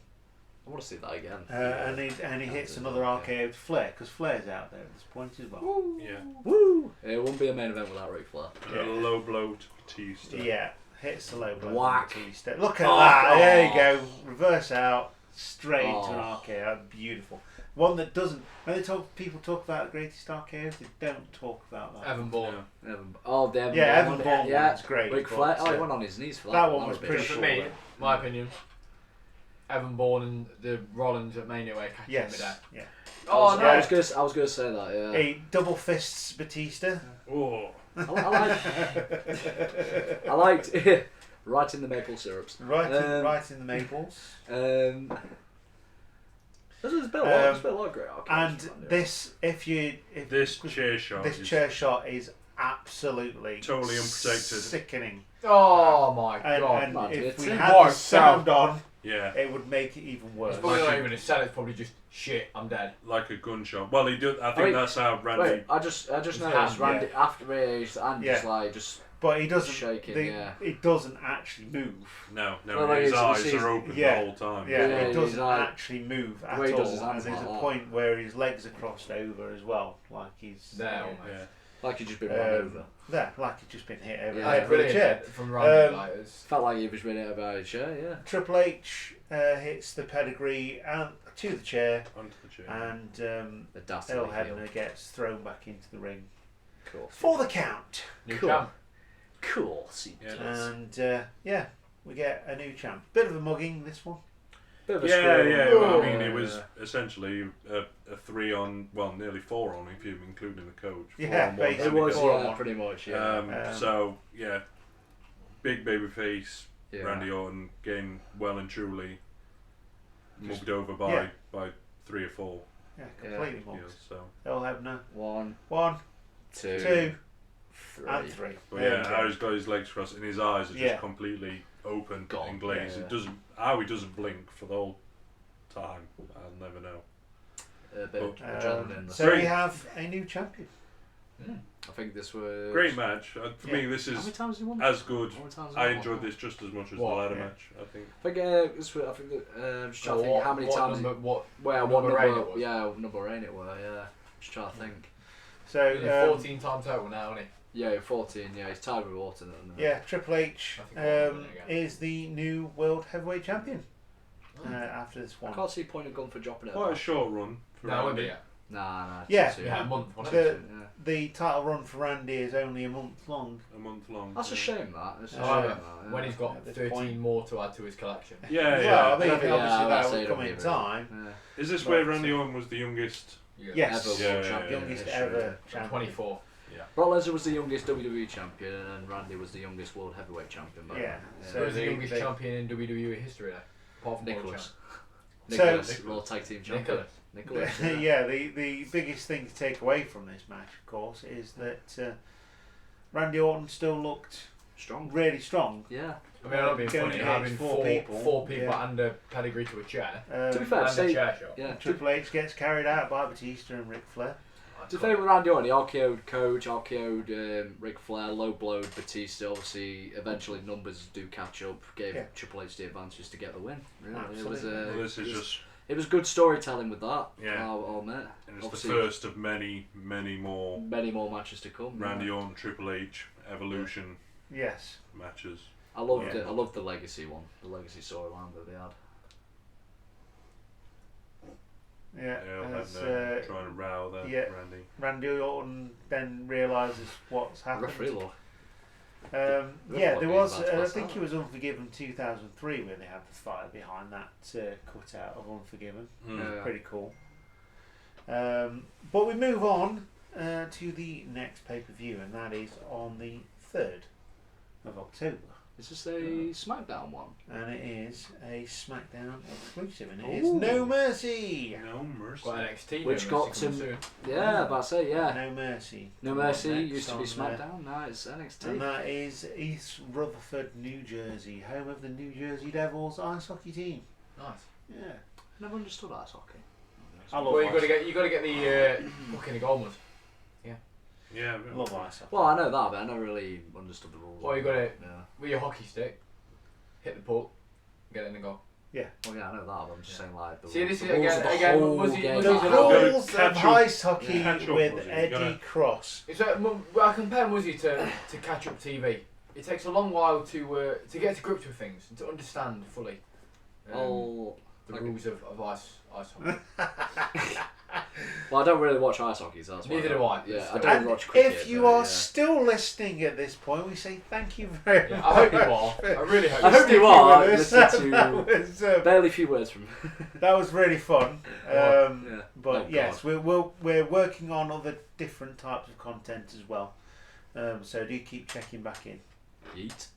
F: I want to see that again.
A: And he hits another RKO to Flair because Flair's out there at this point as well.
C: Yeah.
F: Woo! It wouldn't be a main event without Ric Flair.
C: A low blow to Batista.
A: Yeah, hits the low blow.
F: Whack.
A: Batista. Look at
F: Oh,
A: that!
F: oh.
A: There you go. Reverse out straight into an
F: Oh.
A: RKO. Beautiful. One that doesn't. When people talk about the greatest RKOs, they don't talk about that.
E: Evan Bourne.
C: Yeah.
F: Evan
A: Bourne
F: one. Yeah,
A: was great.
F: Ric
A: but,
F: Flair. Oh, he went on his knees for that.
A: that one
F: That
A: was
F: big.
A: pretty
E: For
A: cool.
E: me, my opinion, Evan Bourne and the Rollins at Mania were catching
A: Yes.
E: me there.
A: Yeah.
E: Oh,
F: I
E: no.
F: was gonna say that. Yeah.
A: He double fists Batista.
C: Oh.
F: I liked right in the maple syrups.
A: Right in the maples.
F: There's been a lot of great arcades.
A: And this,
C: This chair shot.
A: this
C: is
A: chair shot is absolutely
C: totally unprotected.
A: sickening.
E: Oh, my
A: And,
E: God.
A: and
F: man,
A: if
F: it's
A: we
F: in
A: had
B: one
A: the sound on,
C: Yeah.
A: it would make it even worse.
E: It's probably not even a sell, it's probably just shit, I'm dead.
C: Like a gunshot. Well, he did. I think that's how Randy.
F: Wait, I just noticed
E: hand,
F: Randy after his hand
A: Yeah.
F: just
A: But he doesn't.
F: shaking.
A: It doesn't actually move.
C: No,
F: Well,
C: his
F: he's-
C: eyes
F: he's-
C: are open
A: yeah.
C: the whole time.
A: Yeah,
F: Yeah,
A: it
F: he's
A: doesn't
F: like-
A: actually move
F: the
A: at
F: way he
A: all.
F: does his
A: And
F: hands
A: there's
F: like
A: a
F: that.
A: point where his legs are crossed over as well, like he's
E: There, almost.
C: Yeah.
F: like he'd just been run over.
A: There, like he's just been hit over the
F: Yeah,
A: head with a
E: brilliant
A: chair.
E: from Randy.
A: Um,
E: Like, it's-
F: Felt like he was been hit about a chair. Yeah.
A: Triple H hits the pedigree and to the chair,
C: Onto the chair.
A: and
F: The dastardly
A: Earl
F: heel.
A: Hebner gets thrown back into the ring
F: Cool.
A: for the count.
E: New
F: Cool.
E: champ.
F: Cool. See.
C: Yeah.
A: And we get a new champ. Bit of a mugging this one.
F: Bit of a
C: Yeah,
F: screw.
C: yeah.
A: Oh.
C: I mean, it was essentially a 3-on, well, nearly 4-on if you're including the coach.
A: Yeah,
C: 4-on-1
A: basically.
F: It was,
A: Four on
F: yeah,
A: one.
F: pretty much, yeah.
C: So yeah, big baby face
F: Yeah.
C: Randy Orton getting well and truly mugged over
A: yeah.
C: by 3 or 4
A: Yeah, completely
C: heels.
A: mugged.
C: So,
A: Earl Hebner.
F: 1,
A: 1,
F: 2,
A: 2,
F: 3.
A: and 3.
C: but
A: There
C: yeah,
A: we go.
C: how he's got his legs crossed and his eyes are just
A: Yeah.
C: completely open
F: Gone.
C: and glazed.
A: Yeah.
C: It doesn't. How he doesn't blink for the whole time, I'll never know.
F: A bit of
C: But,
F: adrenaline. in the
A: So we
C: Great.
A: have a new champion.
F: I think this was
C: Great match. For me,
A: Yeah.
C: this
F: How many
C: is
F: times has he won?
C: as good.
F: How many times has he
C: I
F: won?
C: enjoyed this just as much as
E: What?
C: the ladder
A: Yeah.
C: match. I think.
F: I think this was. I think that, I'm just trying to think how many
E: what
F: times.
E: Number, what?
F: Well,
E: number
F: what
E: rain
F: number?
E: it was?
F: Yeah, number rain it were. Yeah, just trying to think.
A: So
E: 14 times total now, isn't he?
F: Yeah, 14. Yeah, he's tied with Orton at the minute.
A: yeah, Triple H
E: I think I'll win it again.
A: is the new world heavyweight champion after this
F: I
A: one.
F: can't see point of gun for dropping it.
C: Quite a short run for
E: No, it won't be
C: Randy.
E: yet.
F: Nah,
A: Yeah.
F: too
E: Yeah, a
F: soon.
E: month, wasn't
A: The-
E: it?
F: Yeah.
A: The title run for Randy is only a month long.
C: A month long.
F: That's a
C: yeah.
F: shame. That. It's a
A: Oh,
F: shame.
A: yeah.
F: That, yeah.
E: When he's got
A: At this
E: 13
A: point.
E: more to add to his collection.
C: Yeah, yeah.
A: Well, I mean,
F: Yeah,
A: obviously
F: I'd
A: that
F: say
A: will
F: it
A: come
F: don't
A: in
F: give it.
A: time.
F: Yeah.
C: Is this
A: But,
C: where Randy Orton was the youngest
A: Yes.
F: ever world champion.
A: Youngest
F: in history.
A: ever champion.
E: 24.
F: Brock Lesnar was the youngest WWE champion, and Randy was the youngest world heavyweight champion. Back
A: Yeah.
F: then.
A: So
E: Who was the
A: they-
E: youngest
A: they-
E: champion in WWE history, apart from
F: Nicholas.
A: So-
F: Nicholas, World Tag Team Champion.
E: Nicholas.
F: Nicholas.
A: Yeah, the biggest thing to take away from this match, of course, is that Randy Orton still looked
F: Strong.
A: really strong.
F: Yeah.
E: I mean, I'm not being
A: Going
E: funny.
A: against
E: Having
A: four people,
E: four people
A: yeah.
E: and a pedigree to a chair.
F: To be fair,
E: And a
F: say,
E: chair shot.
F: yeah.
A: Triple H gets carried out by Batista and Ric Flair.
F: To favour Randy Orton, he RKO'd Coach, RKO'd Ric Flair, low blowed Batista. Obviously, eventually numbers do catch up. Gave
A: Yeah.
F: Triple H the advantage to get the win. Really.
A: Absolutely.
C: Well, this is just
F: It was good storytelling with that.
C: Yeah.
F: I'll admit.
C: and it's the
F: Obviously,
C: first of many more
F: many more matches to come.
C: Randy Orton Triple H Evolution
A: Yes.
C: matches.
F: I loved
A: Yeah.
F: it. I loved the legacy one, the legacy storyline that they had.
A: Yeah.
C: Yeah,
A: As,
C: trying to row there,
A: yeah.
C: Randy.
A: Randy Orton then realises what's happened.
F: Referee law.
A: Yeah,
F: Referee
A: there
F: law
A: was.
F: being bad to
A: I
F: pass
A: think
F: out.
A: it was Unforgiven 2003 when they had the fire behind that cutout of Unforgiven.
C: Mm.
A: Pretty cool. But we move on to the next pay-per-view, and that is on the 3rd of October.
F: Is this a SmackDown one?
A: And it is a SmackDown exclusive, and it is
F: Ooh.
A: No Mercy.
C: No mercy.
E: Got NXT.
F: Which
E: No
F: got
E: Mercy coming
F: some-
E: soon.
F: Yeah, but I say yeah.
A: No Mercy.
F: No
A: Coming up
F: Mercy
A: next
F: used to be
A: on,
F: SmackDown. Now it's NXT.
A: and that is East Rutherford, New Jersey, home of the New Jersey Devils ice hockey team.
E: Nice.
A: Yeah.
F: Never understood ice hockey.
A: I love
E: Well, you
A: ice.
E: got to get the fucking goalmans.
C: Yeah.
A: Love ice hockey.
F: Well, I know that, but I never really understood the rules.
E: Well, you got it
F: Yeah.
E: with your hockey stick. Hit the puck. Get it in the goal.
F: Well, yeah, I know that, but I'm just saying like the
E: See,
F: rules,
E: this
F: the
E: is
F: rules
E: again-
F: of the
E: again,
F: whole
E: was he-
F: game.
E: was
A: The
E: he-
C: gotta
A: rules
C: catch
A: of
C: up-
A: ice hockey
C: catch up,
A: with
C: Muzzy. You
A: Eddie
C: gotta-
A: Cross.
E: It's I compare Muzzy to catch up TV. It takes a long while to get to grips with things and to understand fully
F: Oh,
E: the
F: like-
E: rules of ice hockey.
F: well, I don't really watch ice hockey, so that's why.
E: Neither do I.
F: Yeah, I
E: And
F: don't
A: And
F: watch cricket.
A: if you
F: but,
A: are
F: yeah.
A: still listening at this point, we say thank you very
E: Yeah,
A: much.
E: I hope you are. I really hope.
F: I hope
A: Sticking
F: you are.
A: with us.
F: Listen
A: that,
F: to
A: was,
F: barely a few words from.
A: that was really fun.
F: Yeah.
A: But
F: Oh,
A: yes, we're working on other different types of content as well. So do keep checking back in
F: Eat.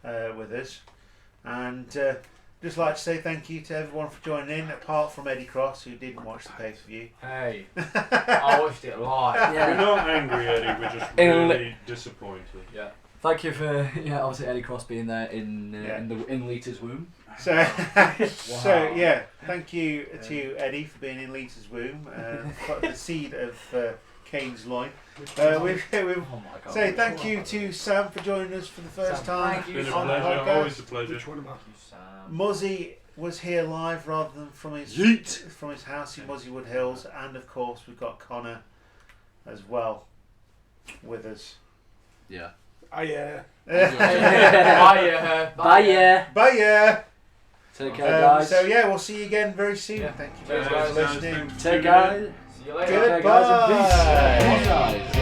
A: with us. And just like to say thank you to everyone for joining in, apart from Eddie Cross, who didn't watch the pay-per-view.
E: Hey, I watched it live.
C: We're not angry, Eddie. We're just really disappointed.
E: Yeah.
F: Thank you for obviously Eddie Cross being there in
A: Yeah.
F: in Lita's womb.
A: So, so yeah, thank you to Eddie for being in Lita's womb, the seed of Kane's loin. We've
F: Oh my god.
A: say thank you to Sam for joining us for the first
E: Sam,
A: time
E: thank you,
C: Been a
A: on the
C: pleasure.
A: podcast.
C: Always a pleasure.
B: Which one am I?
E: Thank you, Sam.
A: Muzzy was here live rather than from his house in Muzzywood Hills, and of course we've got Connor as well with us.
F: Yeah.
E: Bye.
F: Bye.
A: Bye.
F: Take care, guys.
A: So yeah, we'll see you again very soon.
E: Yeah.
A: Thank you
E: Cheers,
A: very much
E: guys.
A: for listening.
F: Take care.
E: See you later.
F: Take care, guys, and peace.
A: Goodbye.
F: Bye, guys.